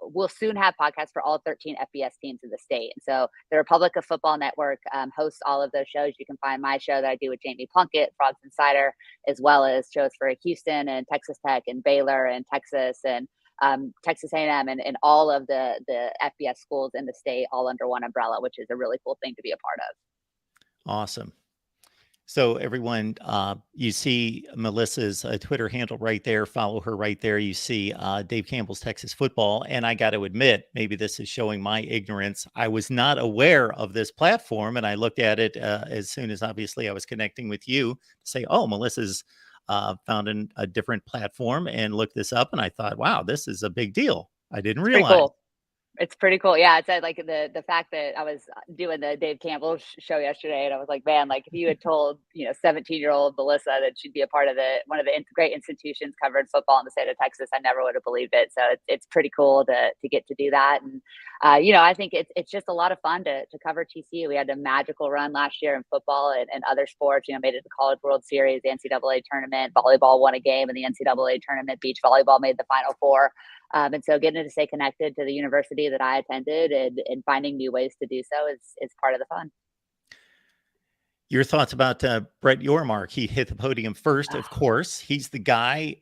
we'll soon have podcasts for all 13 FBS teams in the state. And so the Republic of Football Network hosts all of those shows. You can find my show that I do with Jamie Plunkett, Frogs Insider, as well as shows for Houston and Texas Tech and Baylor and Texas and Texas A&M and all of the FBS schools in the state all under one umbrella, which is a really cool thing to be a part of. Awesome. So everyone, you see Melissa's Twitter handle right there. Follow her right there. You see Dave Campbell's Texas football. And I got to admit, maybe this is showing my ignorance. I was not aware of this platform. And I looked at it as soon as obviously I was connecting with you to say, oh, Melissa's found a different platform and looked this up. And I thought, wow, this is a big deal. I didn't realize. Cool. It's pretty cool. Yeah. It's like the fact that I was doing the Dave Campbell show yesterday and I was like, man, like if you had told, 17-year-old Melissa that she'd be a part of one of the great institutions covering football in the state of Texas, I never would have believed it. So it's pretty cool to get to do that. And, I think it's just a lot of fun to cover TCU. We had a magical run last year in football and other sports, made it to the College World Series, the NCAA tournament, volleyball won a game in the NCAA tournament, beach volleyball made the Final Four. And so getting to stay connected to the university that I attended and finding new ways to do so is part of the fun. Your thoughts about Brett Yormark? He hit the podium first, of course. He's the guy.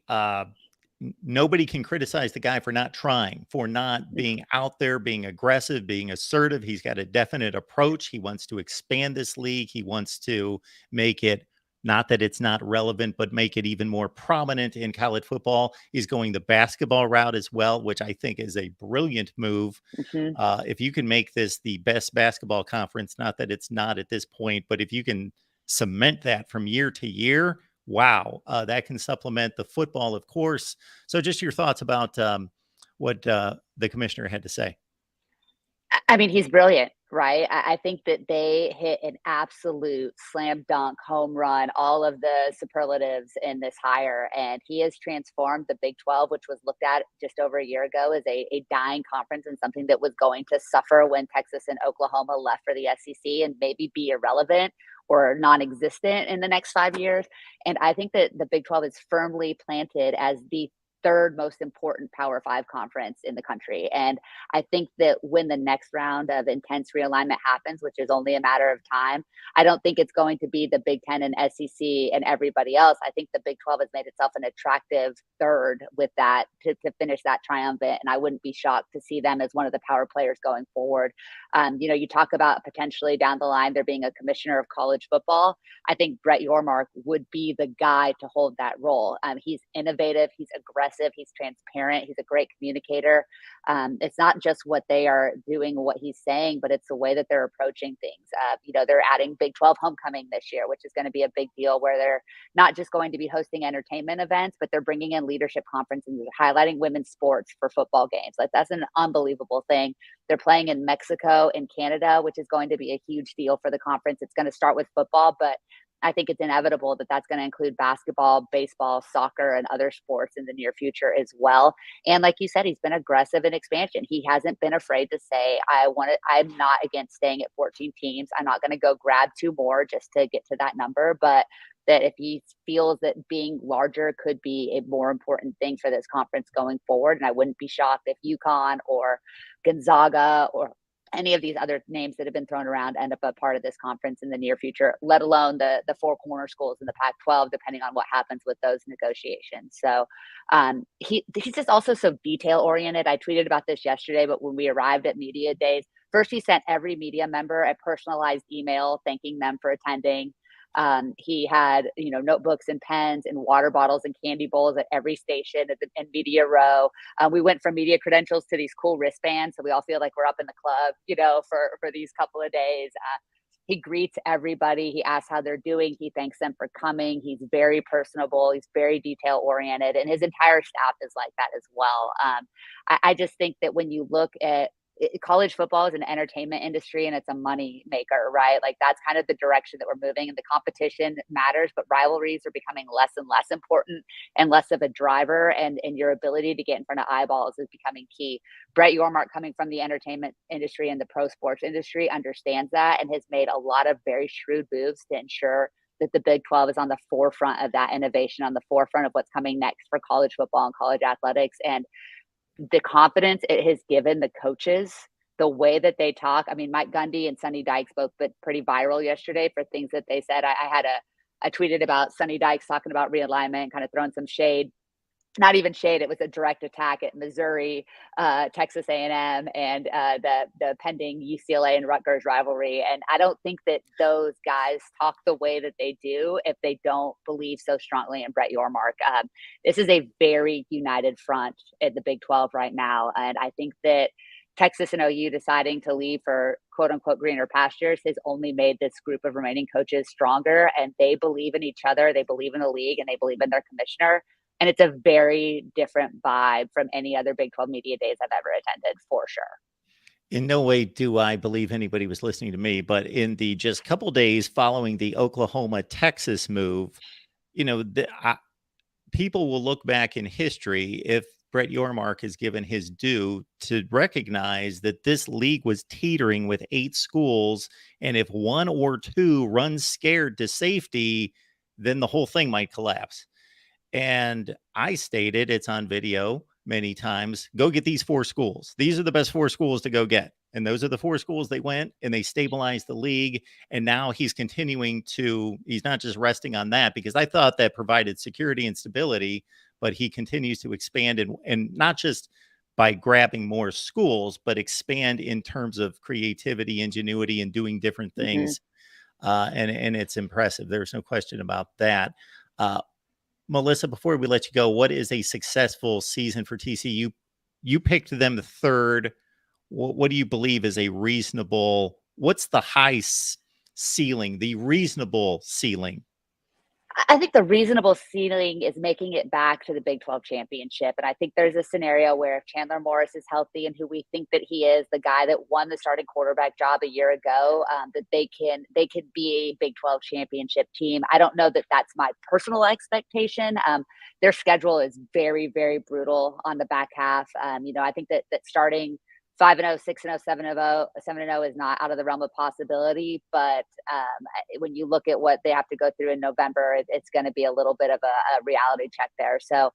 Nobody can criticize the guy for not trying, for not being out there, being aggressive, being assertive. He's got a definite approach. He wants to expand this league. He wants to make it, not that it's not relevant, but make it even more prominent in college football. He's going the basketball route as well, which I think is a brilliant move. Mm-hmm. If you can make this the best basketball conference, not that it's not at this point, but if you can cement that from year to year, wow, that can supplement the football, of course. So just your thoughts about what the commissioner had to say. I mean, he's brilliant, right? I think that they hit an absolute slam dunk, home run, all of the superlatives in this hire. And he has transformed the Big 12, which was looked at just over a year ago as a dying conference and something that was going to suffer when Texas and Oklahoma left for the SEC and maybe be irrelevant or non-existent in the next 5 years. And I think that the Big 12 is firmly planted as the third most important Power Five conference in the country. And I think that when the next round of intense realignment happens, which is only a matter of time, I don't think it's going to be the Big Ten and SEC and everybody else. I think the Big 12 has made itself an attractive third with that to finish that triumphant. And I wouldn't be shocked to see them as one of the power players going forward. You talk about potentially down the line there being a commissioner of college football. I think Brett Yormark would be the guy to hold that role. He's innovative, he's aggressive, he's transparent, he's a great communicator. It's not just what they are doing, what he's saying, but it's the way that they're approaching things. They're adding Big 12 homecoming this year, which is going to be a big deal where they're not just going to be hosting entertainment events, but they're bringing in leadership conferences, highlighting women's sports for football games. Like that's an unbelievable thing. They're playing in Mexico and Canada, which is going to be a huge deal for the conference. It's going to start with football, but I think it's inevitable that that's going to include basketball, baseball, soccer, and other sports in the near future as well. And like you said, he's been aggressive in expansion. He hasn't been afraid to say, I'm not against staying at 14 teams. I'm not going to go grab two more just to get to that number. But that if he feels that being larger could be a more important thing for this conference going forward. And I wouldn't be shocked if UConn or Gonzaga or any of these other names that have been thrown around end up a part of this conference in the near future, let alone the four corner schools in the Pac-12, depending on what happens with those negotiations. So he's just also so detail oriented. I tweeted about this yesterday, but when we arrived at media days, first he sent every media member a personalized email thanking them for attending. He had, notebooks and pens and water bottles and candy bowls at every station in media row. We went from media credentials to these cool wristbands. So we all feel like we're up in the club, for these couple of days. He greets everybody. He asks how they're doing. He thanks them for coming. He's very personable. He's very detail oriented, and his entire staff is like that as well. I just think that when you look at college football is an entertainment industry and it's a money maker, right? Like that's kind of the direction that we're moving, and the competition matters, but rivalries are becoming less and less important and less of a driver, and your ability to get in front of eyeballs is becoming key. Brett Yormark, coming from the entertainment industry and the pro sports industry, understands that and has made a lot of very shrewd moves to ensure that the Big 12 is on the forefront of that innovation, on the forefront of what's coming next for college football and college athletics. And the confidence it has given the coaches, the way that they talk. I mean, Mike Gundy and Sonny Dykes both been pretty viral yesterday for things that they said. I tweeted about Sonny Dykes talking about realignment, kind of throwing some shade. Not even shade. It was a direct attack at Missouri, Texas A&M, and the pending UCLA and Rutgers rivalry. And I don't think that those guys talk the way that they do if they don't believe so strongly in Brett Yormark. This is a very united front at the Big 12 right now, and I think that Texas and OU deciding to leave for quote unquote greener pastures has only made this group of remaining coaches stronger, and they believe in each other. They believe in the league, and they believe in their commissioner. And it's a very different vibe from any other Big 12 media days I've ever attended, for sure. In no way do I believe anybody was listening to me, but in the just couple days following the Oklahoma-Texas move, people will look back in history, if Brett Yormark has given his due, to recognize that this league was teetering with 8 schools. And if one or two runs scared to safety, then the whole thing might collapse. And I stated, it's on video many times, go get these 4 schools. These are the best 4 schools to go get. And those are the 4 schools they went, and they stabilized the league. And now he's continuing to, he's not just resting on that, because I thought that provided security and stability, but he continues to expand and not just by grabbing more schools, but expand in terms of creativity, ingenuity, and doing different things. And it's impressive. There's no question about that. Melissa, before we let you go, what is a successful season for TCU? You picked them the third. What do you believe is a reasonable, what's the high ceiling, the reasonable ceiling? I think the reasonable ceiling is making it back to the Big 12 championship. And I think there's a scenario where if Chandler Morris is healthy and who we think that he is, the guy that won the starting quarterback job a year ago, that they could be a Big 12 championship team. I don't know that that's my personal expectation. Their schedule is very, very brutal on the back half. I think that starting 5-0, 6-0, 7-0, 7-0 is not out of the realm of possibility. But when you look at what they have to go through in November, it's going to be a little bit of a reality check there. So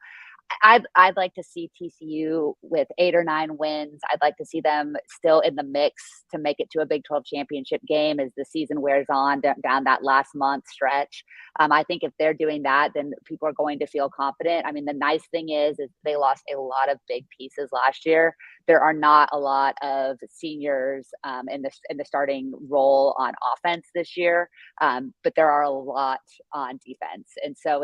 I'd like to see TCU with 8 or 9 wins. I'd like to see them still in the mix to make it to a Big 12 championship game as the season wears on down that last month stretch. I think if they're doing that, then people are going to feel confident. I mean, the nice thing is they lost a lot of big pieces last year. There are not a lot of seniors in the starting role on offense this year, but there are a lot on defense, and so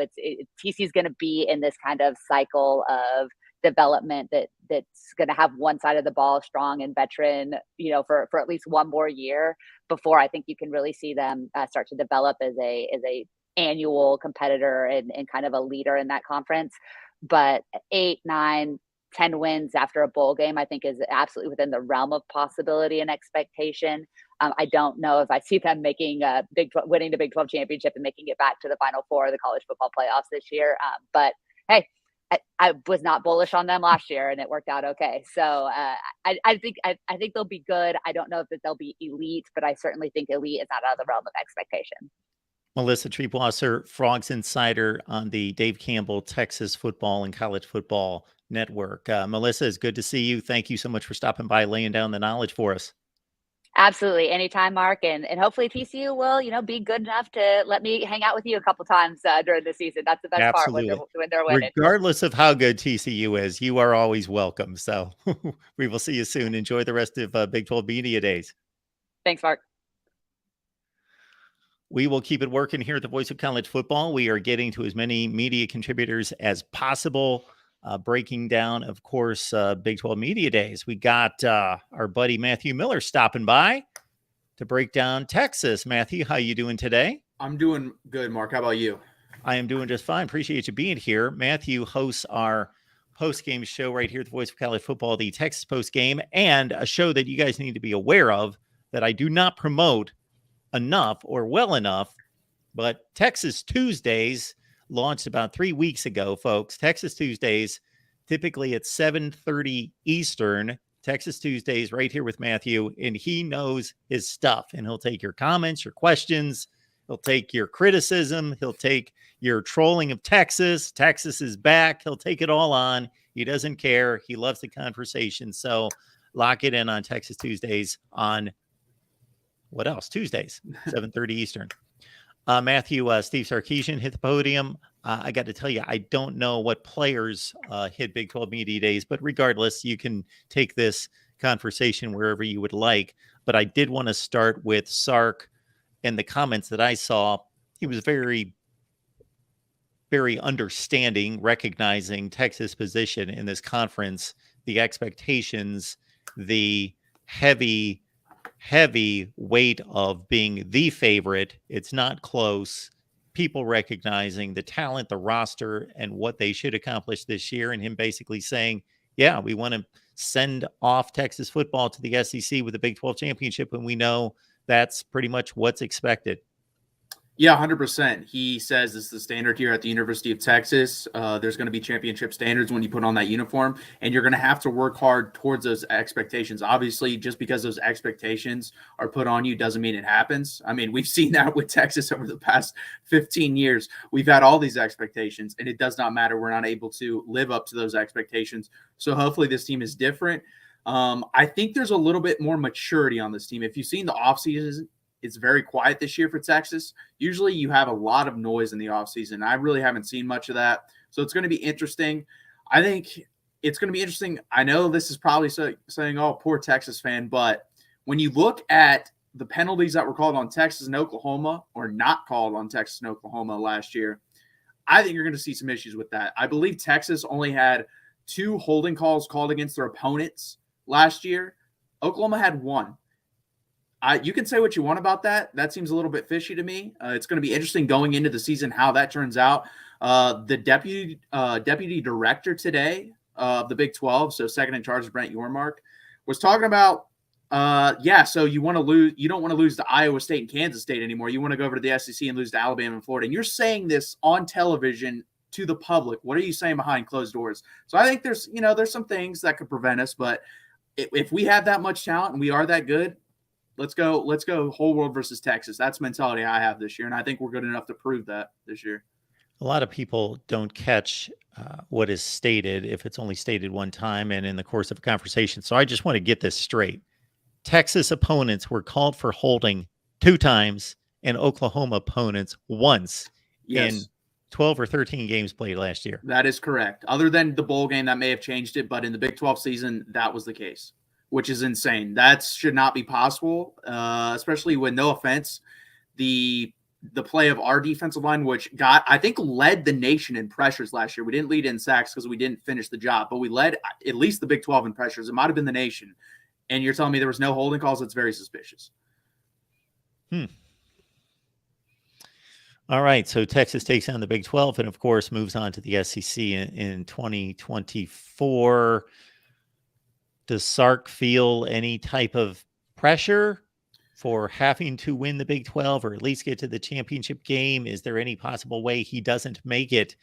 TC's going to be in this kind of cycle of development that's going to have one side of the ball strong and veteran, for at least one more year before I think you can really see them start to develop as a annual competitor and kind of a leader in that conference. But 8, 9, 10 wins after a bowl game, I think is absolutely within the realm of possibility and expectation. I don't know if I see them making winning the Big 12 championship and making it back to the Final Four of the college football playoffs this year. But hey, I was not bullish on them last year, and it worked out okay. So I think they'll be good. I don't know if they'll be elite, but I certainly think elite is not out of the realm of expectation. Melissa Treebwasser, Frogs Insider on the Dave Campbell Texas Football and College Football Network. Melissa, it's good to see you. Thank you so much for stopping by, laying down the knowledge for us. Absolutely. Anytime, Mark. And hopefully TCU will, be good enough to let me hang out with you a couple times during the season. That's the best Absolutely. part when they're winning. Regardless of how good TCU is, you are always welcome. So we will see you soon. Enjoy the rest of Big 12 Media Days. Thanks, Mark. We will keep it working here at the Voice of College Football. We are getting to as many media contributors as possible, breaking down, of course, Big 12 Media Days. We got our buddy Matthew Miller stopping by to break down Texas. Matthew, how you doing today? I'm doing good, Mark. How about you? I am doing just fine. Appreciate you being here. Matthew hosts our post-game show right here at the Voice of College Football, the Texas Post-Game, and a show that you guys need to be aware of that I do not promote enough or well enough, but Texas Tuesdays launched about 3 weeks ago, folks. Texas Tuesdays, typically at 7:30 Eastern. Texas Tuesdays right here with Matthew, and he knows his stuff, and he'll take your comments, your questions. He'll take your criticism. He'll take your trolling of Texas. Texas is back. He'll take it all on. He doesn't care. He loves the conversation. So lock it in on Texas Tuesdays on what else? Tuesdays, 7:30 Eastern. Matthew, Steve Sarkisian hit the podium. I got to tell you, I don't know what players hit Big 12 Media Days, but regardless, you can take this conversation wherever you would like. But I did want to start with Sark and the comments that I saw. He was very, very understanding, recognizing Texas' position in this conference, the expectations, the heavy weight of being the favorite. It's not close. People recognizing the talent, the roster, and what they should accomplish this year. And him basically saying, yeah, we want to send off Texas football to the SEC with a Big 12 championship. And we know that's pretty much what's expected. Yeah, 100%. He says this is the standard here at the University of Texas. There's going to be championship standards when you put on that uniform, and you're going to have to work hard towards those expectations. Obviously, just because those expectations are put on you doesn't mean it happens. I mean, we've seen that with Texas over the past 15 years. We've had all these expectations, and it does not matter. We're not able to live up to those expectations. So hopefully this team is different. I think there's a little bit more maturity on this team. If you've seen the offseason, it's very quiet this year for Texas. Usually you have a lot of noise in the offseason. I really haven't seen much of that. So it's going to be interesting. I think it's going to be interesting. I know this is probably saying, oh, poor Texas fan. But when you look at the penalties that were called on Texas and Oklahoma, or not called on Texas and Oklahoma last year, I think you're going to see some issues with that. I believe Texas only had 2 holding calls called against their opponents last year. Oklahoma had 1. You can say what you want about that. That seems a little bit fishy to me. It's going to be interesting going into the season how that turns out. The deputy director today of the Big 12, so second in charge is Brent Yormark, was talking about, so you want to lose. You don't want to lose to Iowa State and Kansas State anymore. You want to go over to the SEC and lose to Alabama and Florida. And you're saying this on television to the public. What are you saying behind closed doors? So I think there's some things that could prevent us, but if we have that much talent and we are that good, let's go whole world versus Texas. That's the mentality I have this year, and I think we're good enough to prove that this year. A lot of people don't catch what is stated if it's only stated one time and in the course of a conversation. So I just want to get this straight. Texas opponents were called for holding 2 times and Oklahoma opponents once in 12 or 13 games played last year. That is correct. Other than the bowl game, that may have changed it, but in the Big 12 season, that was the case, which is insane. That should not be possible, especially when, no offense, the play of our defensive line, which I think led the nation in pressures last year. We didn't lead in sacks because we didn't finish the job, but we led at least the Big 12 in pressures. It might have been the nation. And you're telling me there was no holding calls? That's very suspicious. All right, so Texas takes on the Big 12 and, of course, moves on to the SEC in 2024. Does Sark feel any type of pressure for having to win the Big 12 or at least get to the championship game? Is there any possible way he doesn't make it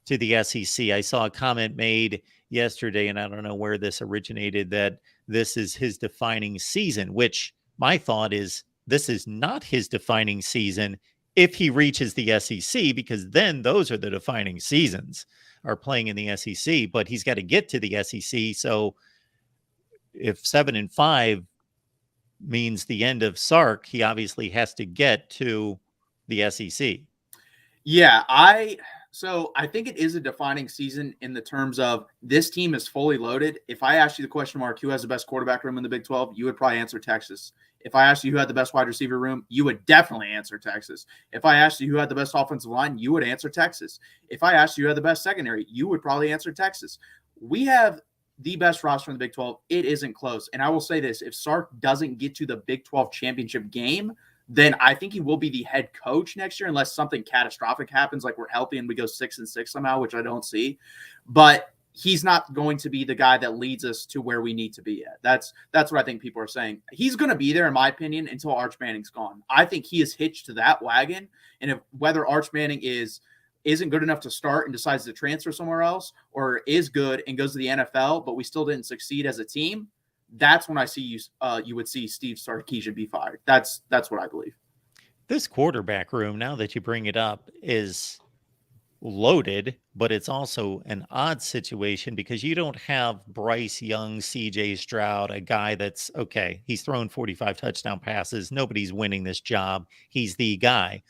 to the SEC? I saw a comment made yesterday, and I don't know where this originated, that this is his defining season, which my thought is this is not his defining season if he reaches the SEC, because then those are the defining seasons, are playing in the SEC, but he's got to get to the SEC. So if 7-5 means the end of Sark, he obviously has to get to the SEC. Yeah, I think it is a defining season in the terms of this team is fully loaded. If I asked you the question, Mark, who has the best quarterback room in the Big 12, you would probably answer Texas. If I asked you who had the best wide receiver room, you would definitely answer Texas. If I asked you who had the best offensive line, you would answer Texas. If I asked you who had the best secondary, you would probably answer Texas. We have the best roster in the Big 12. It isn't close. And I will say this, if Sark doesn't get to the Big 12 championship game, then I think he will be the head coach next year, unless something catastrophic happens, like we're healthy and we go 6-6 somehow, which I don't see. But he's not going to be the guy that leads us to where we need to be at. That's what I think people are saying. He's going to be there, in my opinion, until Arch Manning's gone. I think he is hitched to that wagon. And whether Arch Manning isn't good enough to start and decides to transfer somewhere else, or is good and goes to the NFL, but we still didn't succeed as a team, that's when I see you would see Steve Sarkisian be fired. That's what I believe. This quarterback room, now that you bring it up, is loaded, but it's also an odd situation because you don't have Bryce Young, CJ Stroud, a guy that's okay. He's thrown 45 touchdown passes. Nobody's winning this job. He's the guy.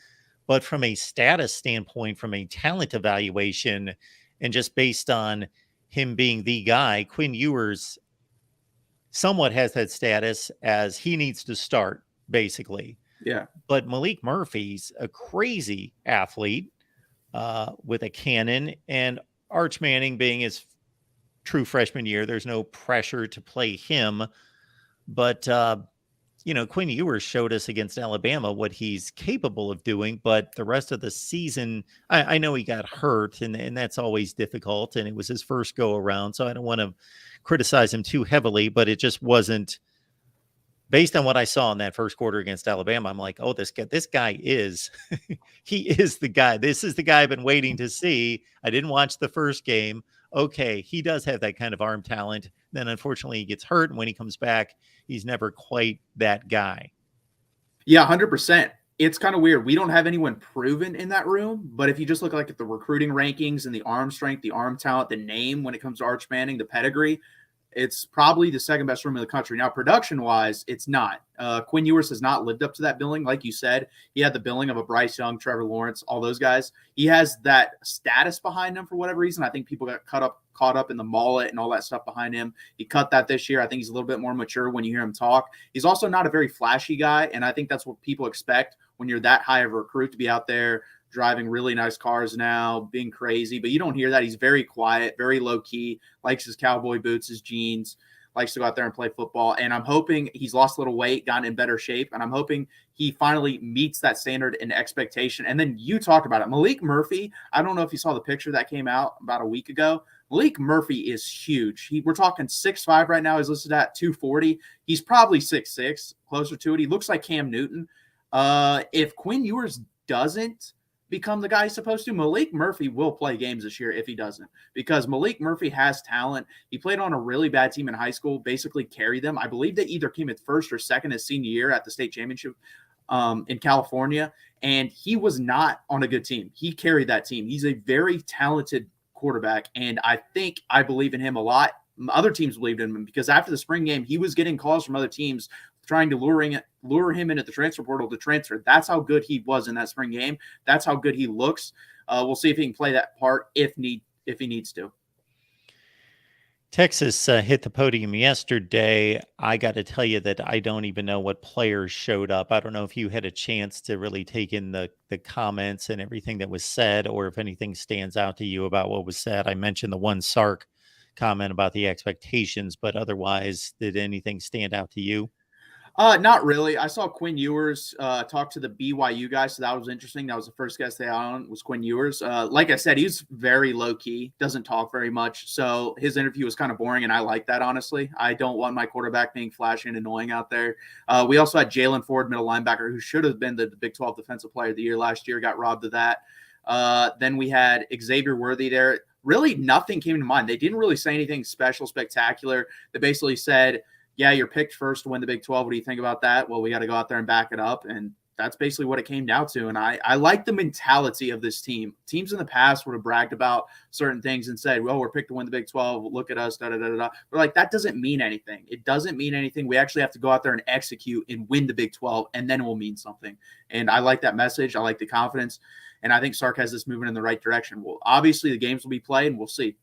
But from a status standpoint, from a talent evaluation, and just based on him being the guy, Quinn Ewers somewhat has that status as he needs to start, basically. Yeah. But Malik Murphy's a crazy athlete with a cannon, and Arch Manning being his true freshman year, there's no pressure to play him. But, Quinn Ewers showed us against Alabama what he's capable of doing, but the rest of the season, I know he got hurt, and that's always difficult, and it was his first go around, so I don't want to criticize him too heavily, but it just wasn't, based on what I saw in that first quarter against Alabama, I'm like, oh, this guy is, he is the guy. This is the guy I've been waiting to see. I didn't watch the first game. Okay, he does have that kind of arm talent. Then unfortunately he gets hurt, and when he comes back, he's never quite that guy. Yeah, 100%. It's kind of weird. We don't have anyone proven in that room, but if you just look like at the recruiting rankings and the arm strength, the arm talent, the name when it comes to Arch Manning, the pedigree, it's probably the second best room in the country. Now, production-wise, it's not. Quinn Ewers has not lived up to that billing. Like you said, he had the billing of a Bryce Young, Trevor Lawrence, all those guys. He has that status behind him for whatever reason. I think people got caught up in the mullet and all that stuff behind him. He cut that this year. I think he's a little bit more mature when you hear him talk. He's also not a very flashy guy, and I think that's what people expect when you're that high of a recruit, to be out there driving really nice cars now, being crazy. But you don't hear that. He's very quiet, very low-key, likes his cowboy boots, his jeans, likes to go out there and play football. And I'm hoping he's lost a little weight, gotten in better shape, and I'm hoping he finally meets that standard and expectation. And then you talked about it. Malik Murphy, I don't know if you saw the picture that came out about a week ago. Malik Murphy is huge. We're talking 6'5" right now. He's listed at 240. He's probably 6'6", closer to it. He looks like Cam Newton. If Quinn Ewers doesn't become the guy he's supposed to, Malik Murphy will play games this year if he doesn't, because Malik Murphy has talent. He played on a really bad team in high school, basically carried them. I believe they either came at first or second his senior year at the state championship in California, and he was not on a good team. He carried that team. He's a very talented quarterback, and I believe in him a lot. Other teams believed in him because after the spring game, he was getting calls from other teams trying to lure him into the transfer portal to transfer. That's how good he was in that spring game. That's how good he looks. We'll see if he can play that part if he needs to. Texas hit the podium yesterday. I got to tell you that I don't even know what players showed up. I don't know if you had a chance to really take in the comments and everything that was said, or if anything stands out to you about what was said. I mentioned the one Sark comment about the expectations, but otherwise, did anything stand out to you? Not really. I saw Quinn Ewers talk to the BYU guy, so that was interesting. That was the first guest they had on, was Quinn Ewers. Like I said, he's very low-key, doesn't talk very much, so his interview was kind of boring, and I like that, honestly. I don't want my quarterback being flashy and annoying out there. We also had Jalen Ford, middle linebacker, who should have been the Big 12 Defensive Player of the Year last year, got robbed of that. Then we had Xavier Worthy there. Really, nothing came to mind. They didn't really say anything special, spectacular. They basically said, yeah, you're picked first to win the Big 12. What do you think about that? Well, we got to go out there and back it up. And that's basically what it came down to. And I like the mentality of this team. Teams in the past would have bragged about certain things and said, well, we're picked to win the Big 12. Look at us, da-da-da-da-da. We're like, that doesn't mean anything. It doesn't mean anything. We actually have to go out there and execute and win the Big 12, and then it will mean something. And I like that message. I like the confidence. And I think Sark has this moving in the right direction. Well, obviously, the games will be played, and we'll see.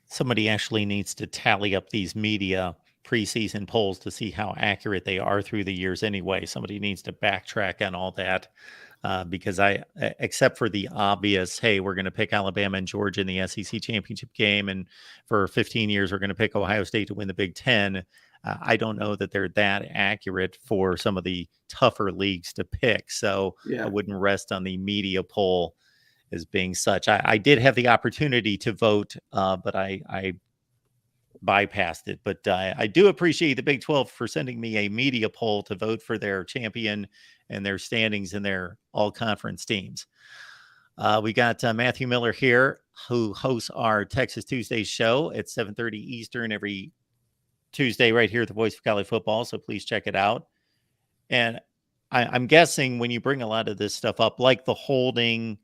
Somebody actually needs to tally up these media preseason polls to see how accurate they are through the years anyway. Somebody needs to backtrack on all that because except for the obvious, hey, we're going to pick Alabama and Georgia in the SEC championship game, and for 15 years, we're going to pick Ohio State to win the Big Ten. I don't know that they're that accurate for some of the tougher leagues to pick. So I wouldn't rest on the media poll as being such. I did have the opportunity to vote, but I bypassed it. But I do appreciate the Big 12 for sending me a media poll to vote for their champion and their standings in their all-conference teams. We got Matthew Miller here, who hosts our Texas Tuesday show at 7:30 Eastern every Tuesday right here at the Voice of College Football. So please check it out. And I'm guessing when you bring a lot of this stuff up, like the holding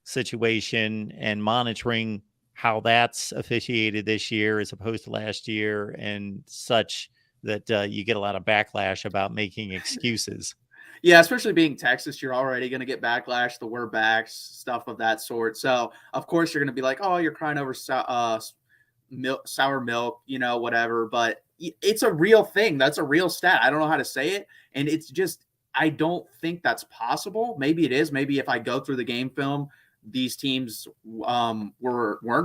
situation and monitoring how that's officiated this year as opposed to last year and such, that you get a lot of backlash about making excuses. Yeah, especially being Texas, you're already going to get backlash, the we're backs, stuff of that sort. So, of course, you're going to be like, oh, you're crying over sour milk, whatever. But it's a real thing. That's a real stat. I don't know how to say it. And it's just, I don't think that's possible. Maybe it is. Maybe if I go through the game film, these teams weren't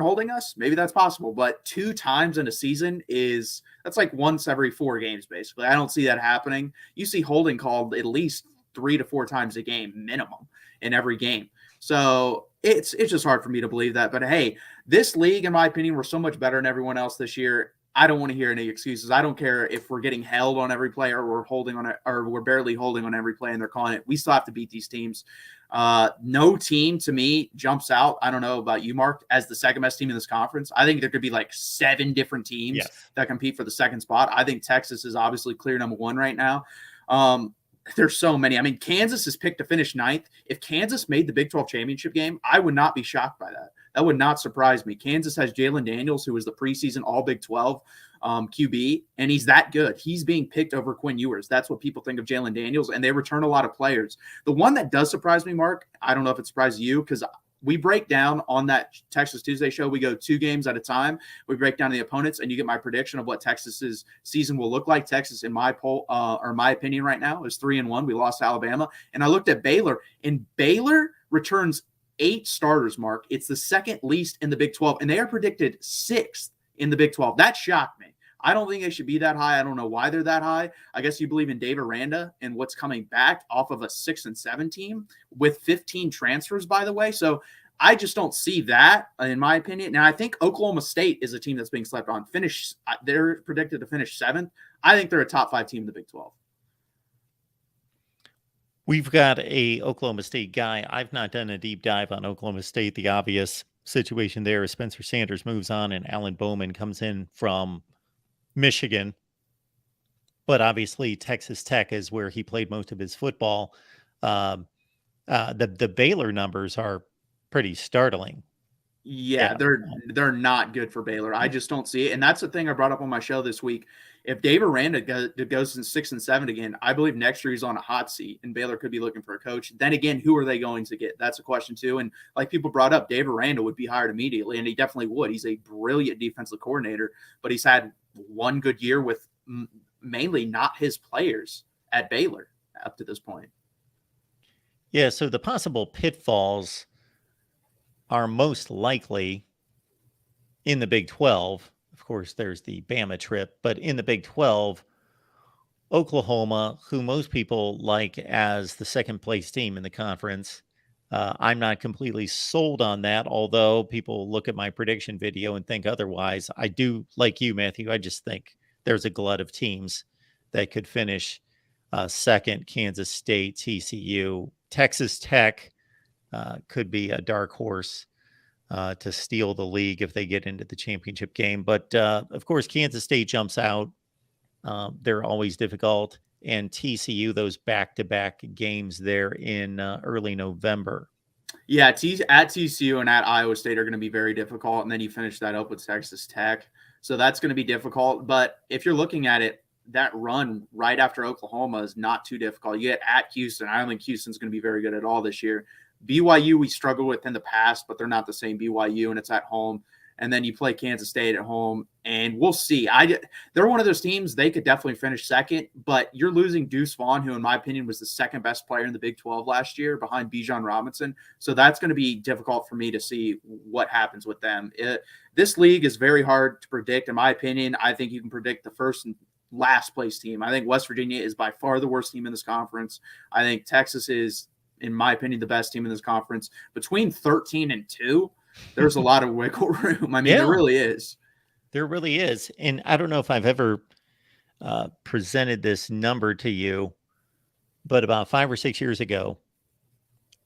holding us. Maybe that's possible. But 2 times in a season that's like once every 4 games, basically. I don't see that happening. You see holding called at least 3 to 4 times a game minimum in every game. So it's just hard for me to believe that. But hey, this league, in my opinion, we're so much better than everyone else this year. I don't want to hear any excuses. I don't care if we're getting held on every play or we're holding on it, or we're barely holding on every play and they're calling it. We still have to beat these teams. No team to me jumps out. I don't know about you, Mark, as the second best team in this conference. I think there could be like 7 different teams that compete for the second spot. I think Texas is obviously clear number 1 right now. There's so many. I mean, Kansas is picked to finish 9th. If Kansas made the Big 12 championship game, I would not be shocked by that. That would not surprise me. Kansas has Jalen Daniels, who was the preseason All Big 12 QB, and he's that good. He's being picked over Quinn Ewers. That's what people think of Jalen Daniels, and they return a lot of players. The one that does surprise me, Mark, I don't know if it surprises you, because we break down on that Texas Tuesday show. We go 2 games at a time. We break down the opponents, and you get my prediction of what Texas's season will look like. Texas, in my poll, or my opinion right now, is 3-1. We lost to Alabama. And I looked at Baylor, and Baylor returns 8 starters, Mark. It's the second least in the Big 12, and they are predicted 6th in the Big 12. That shocked me. I don't think they should be that high. I don't know why they're that high. I guess you believe in Dave Aranda and what's coming back off of a 6-7 team with 15 transfers, by the way. So I just don't see that, in my opinion. Now, I think Oklahoma State is a team that's being slept on. They're predicted to finish 7th. I think they're a top 5 team in the Big 12. We've got a Oklahoma State guy. I've not done a deep dive on Oklahoma State. The obvious situation there is Spencer Sanders moves on and Alan Bowman comes in from Michigan. But obviously Texas Tech is where he played most of his football. The Baylor numbers are pretty startling. Yeah, they're not good for Baylor. I just don't see it. And that's the thing I brought up on my show this week. If Dave Aranda goes in 6 and 7 again, I believe next year he's on a hot seat and Baylor could be looking for a coach. Then again, who are they going to get? That's a question too. And like people brought up, Dave Aranda would be hired immediately, and he definitely would. He's a brilliant defensive coordinator, but he's had one good year with mainly not his players at Baylor up to this point. Yeah, so the possible pitfalls are most likely in the Big 12. Of course, there's the Bama trip, but in the Big 12, Oklahoma, who most people like as the second place team in the conference, I'm not completely sold on that, although people look at my prediction video and think otherwise. I do, like you, Matthew, I just think there's a glut of teams that could finish second. Kansas State, TCU, Texas Tech could be a dark horse to steal the league if they get into the championship game. But of course, Kansas State jumps out. They're always difficult. And TCU, those back-to-back games there in early November. Yeah, at TCU and at Iowa State are going to be very difficult. And then you finish that up with Texas Tech. So that's going to be difficult. But if you're looking at it, that run right after Oklahoma is not too difficult. You get at Houston. I don't think Houston's going to be very good at all this year. BYU we struggled with in the past, but they're not the same BYU, and it's at home. And then you play Kansas State at home, and we'll see. They're one of those teams, they could definitely finish second, but you're losing Deuce Vaughn, who in my opinion was the second best player in the Big 12 last year behind Bijan Robinson. So that's going to be difficult for me to see what happens with them. This league is very hard to predict. In my opinion, I think you can predict the first and last place team. I think West Virginia is by far the worst team in this conference. I think Texas is, in my opinion, the best team in this conference. Between 13 and 2, there's a lot of wiggle room. I mean, there really is. There really is. And I don't know if I've ever presented this number to you, but about 5 or 6 years ago,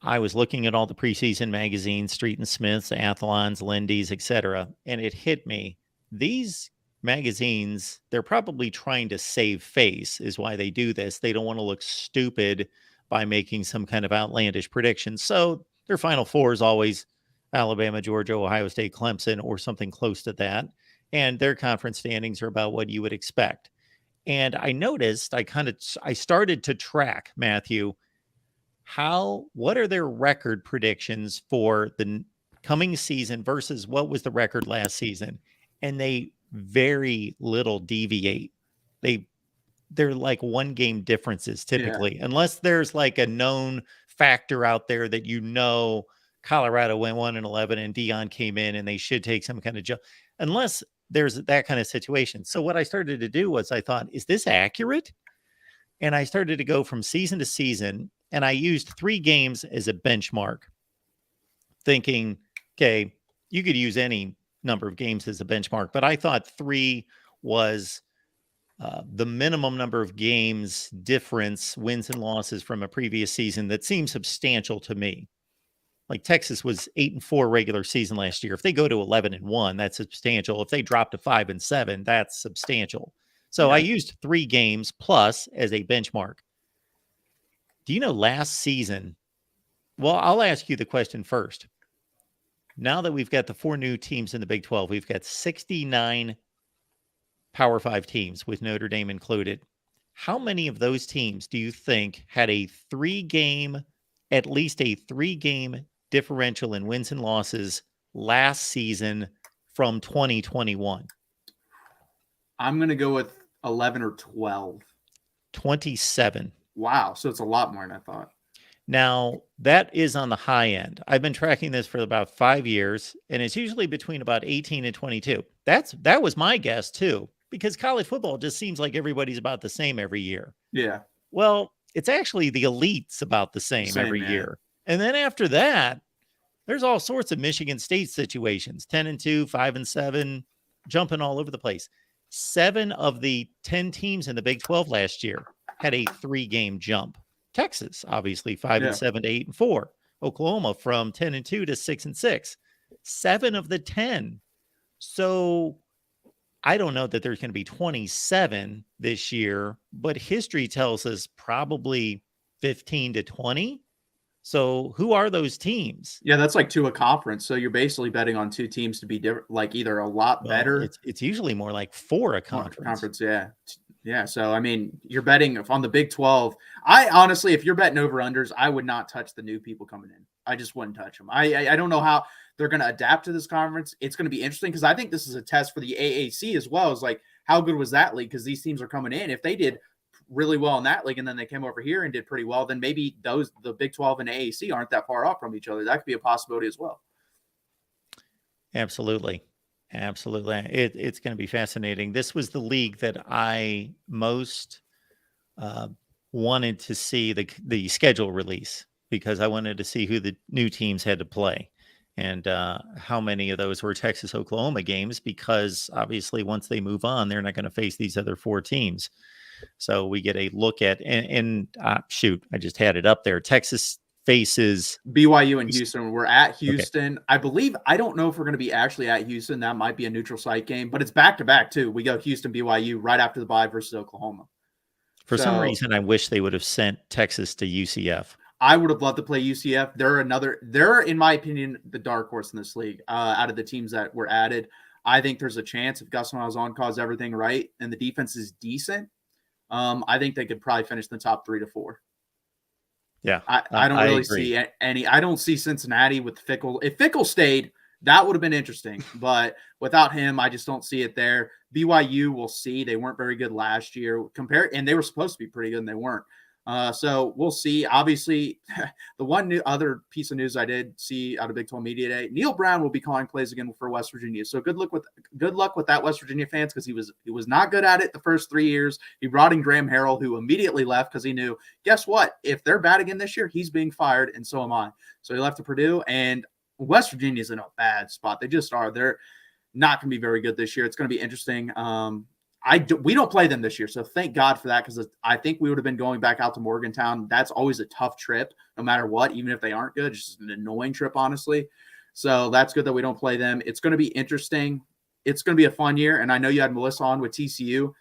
I was looking at all the preseason magazines, Street and Smiths, Athlons, Lindy's, etc., and it hit me. These magazines, they're probably trying to save face, is why they do this. They don't want to look stupid by making some kind of outlandish prediction. So their Final Four is always Alabama, Georgia, Ohio State, Clemson, or something close to that. And their conference standings are about what you would expect. And I noticed, I started to track, Matthew, what are their record predictions for the coming season versus what was the record last season? And they very little deviate. They're like 1-game differences typically, unless there's like a known factor out there that Colorado went 1-11 and Dion came in and they should take some kind of jump, unless there's that kind of situation. So what I started to do was I thought, is this accurate? And I started to go from season to season, and I used 3 games as a benchmark, thinking, okay, you could use any number of games as a benchmark, but I thought 3 was the minimum number of games difference, wins and losses from a previous season that seemed substantial to me. Like Texas was 8-4 regular season last year. If they go to 11-1, that's substantial. If they drop to 5-7, that's substantial. So I used 3 games plus as a benchmark. Do you know last season? Well, I'll ask you the question first. Now that we've got the 4 new teams in the Big 12, we've got 69 Power 5 teams with Notre Dame included. How many of those teams do you think had at least a 3-game differential in wins and losses last season from 2021? I'm going to go with 11 or 12. 27. Wow. So it's a lot more than I thought. Now, that is on the high end. I've been tracking this for about 5 years, and it's usually between about 18 and 22. That was my guess, too. because college football just seems like everybody's about the same every year. Yeah. Well, it's actually the elites about the same every yeah. year. And then after that, there's all sorts of Michigan State situations, 10-2, 5-7, jumping all over the place. 7 of the 10 teams in the Big 12 last year had a 3-game jump. Texas, obviously, 5-7 to 8-4. Oklahoma from 10-2 to 6-6. 7 of the 10. So I don't know that there's going to be 27 this year, but history tells us probably 15 to 20. So who are those teams? Yeah, that's like 2 a conference. So you're basically betting on 2 teams to be different, like either a lot better. It's usually more like 4 a conference. Yeah. Yeah. So I mean, you're betting on the Big 12. I honestly, if you're betting over unders, I would not touch the new people coming in. I just wouldn't touch them. I don't know how they're going to adapt to this conference. It's going to be interesting because I think this is a test for the AAC as well. Is like, how good was that league? Because these teams are coming in. If they did really well in that league and then they came over here and did pretty well, then maybe the Big 12 and AAC aren't that far off from each other. That could be a possibility as well. Absolutely. It's going to be fascinating. This was the league that I most wanted to see the schedule release, because I wanted to see who the new teams had to play and how many of those were Texas Oklahoma games, because obviously once they move on, they're not going to face these other 4 teams. So we get a look at, and shoot, I just had it up there. Texas faces BYU and Houston. We're at Houston. Okay. I believe, I don't know if we're going to be actually at Houston. That might be a neutral site game, but it's back-to-back too. We go Houston, BYU right after the bye versus Oklahoma. For some reason, I wish they would have sent Texas to UCF. I would have loved to play UCF. They're, in my opinion, the dark horse in this league out of the teams that were added. I think there's a chance if Gus Malzahn calls everything right and the defense is decent, I think they could probably finish in the top 3 to 4. Yeah. I don't really see any. I don't see Cincinnati with Fickle. If Fickle stayed, that would have been interesting. But without him, I just don't see it there. BYU, we'll see. They weren't very good last year and they were supposed to be pretty good and they weren't. So we'll see. Obviously, the other piece of news I did see out of Big 12 Media Day, Neil Brown will be calling plays again for West Virginia. So good luck with that, West Virginia fans, because he was not good at it the first 3 years. He brought in Graham Harrell, who immediately left because he knew, guess what? If they're bad again this year, he's being fired, and so am I. So he left to Purdue, and West Virginia's in a bad spot. They just are. They're not going to be very good this year. It's going to be interesting. We don't play them this year, so thank God for that, because I think we would have been going back out to Morgantown. That's always a tough trip, no matter what, even if they aren't good. It's just an annoying trip, honestly. So that's good that we don't play them. It's going to be interesting. It's going to be a fun year, and I know you had Melissa on with TCU.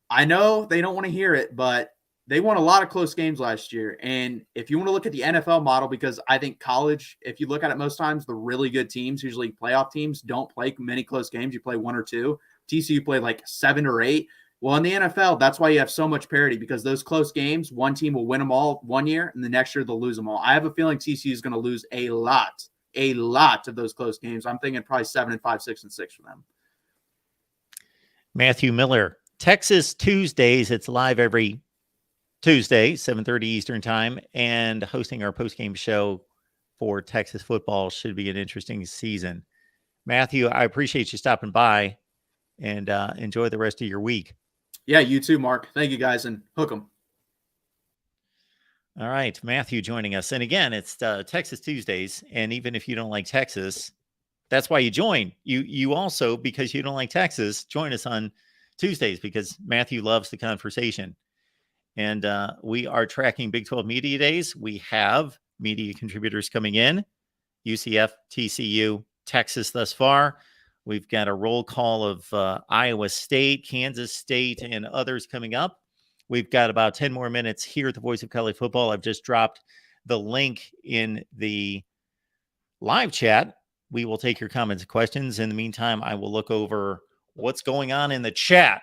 I know they don't want to hear it, but they won a lot of close games last year. And if you want to look at the NFL model, because I think college, if you look at it most times, the really good teams, usually playoff teams, don't play many close games. You play 1 or 2. TCU played like 7 or 8. Well, in the NFL, that's why you have so much parity, because those close games, one team will win them all one year, and the next year they'll lose them all. I have a feeling TCU is going to lose a lot of those close games. I'm thinking probably 7-5, 6-6 for them. Matthew Miller, Texas Tuesdays. It's live every Tuesday, 7:30 Eastern time, and hosting our postgame show for Texas football. Should be an interesting season. Matthew, I appreciate you stopping by, and enjoy the rest of your week. Yeah, you too, Mark. Thank you, guys, and hook 'em. All right, Matthew joining us. And again, it's Texas Tuesdays, and even if you don't like Texas, that's why you join. You also, because you don't like Texas, join us on Tuesdays, because Matthew loves the conversation. And we are tracking Big 12 Media Days. We have media contributors coming in, UCF, TCU, Texas thus far. We've got a roll call of Iowa State, Kansas State, and others coming up. We've got about 10 more minutes here at the Voice of College Football. I've just dropped the link in the live chat. We will take your comments and questions. In the meantime, I will look over what's going on in the chat.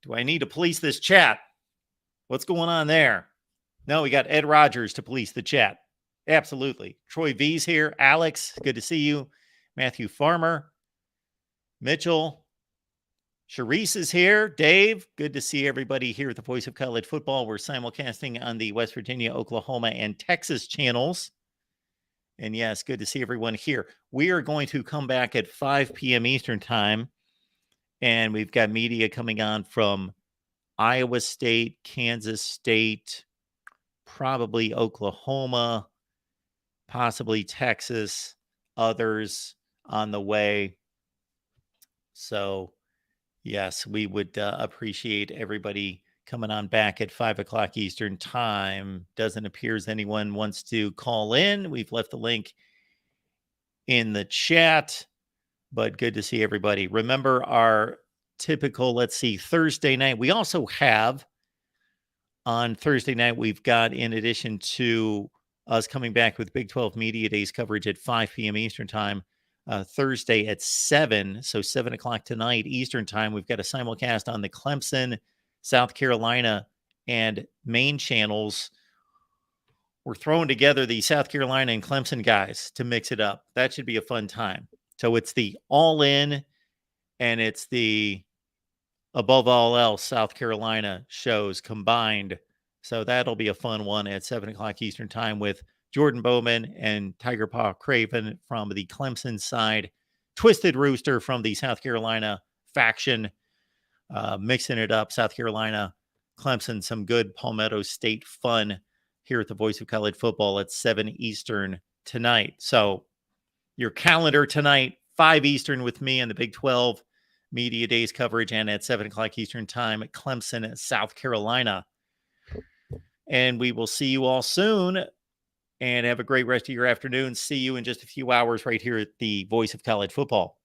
Do I need to police this chat? What's going on there? No, we got Ed Rogers to police the chat. Absolutely. Troy V's here. Alex, good to see you. Matthew Farmer. Mitchell. Sharice is here. Dave, good to see everybody here at the Voice of College Football. We're simulcasting on the West Virginia, Oklahoma, and Texas channels. And yes, good to see everyone here. We are going to come back at 5 p.m. Eastern time And we've got media coming on from Iowa State, Kansas State, probably Oklahoma, possibly Texas, others on the way. So, yes, we would appreciate everybody coming on back at 5 o'clock Eastern time. Doesn't appear as anyone wants to call in. We've left the link in the chat, but good to see everybody. Remember our typical, let's see, Thursday night. We also have on Thursday night, we've got, in addition to us coming back with Big 12 Media Days coverage at 5 p.m. Eastern time, Thursday at 7, so 7 o'clock tonight Eastern time, we've got a simulcast on the Clemson, South Carolina, and Maine channels. We're throwing together the South Carolina and Clemson guys to mix it up. That should be a fun time. So it's the All In, and it's the Above All Else South Carolina shows combined. So that'll be a fun one at 7 o'clock Eastern time with Jordan Bowman and Tiger Paw Craven from the Clemson side, Twisted Rooster from the South Carolina faction, mixing it up. South Carolina, Clemson, some good Palmetto State fun here at the Voice of College Football at 7 Eastern tonight. So your calendar tonight, 5 Eastern with me on the Big 12 Media Days coverage, and at 7 o'clock Eastern time at Clemson, South Carolina. And we will see you all soon, and have a great rest of your afternoon. See you in just a few hours right here at the Voice of College Football.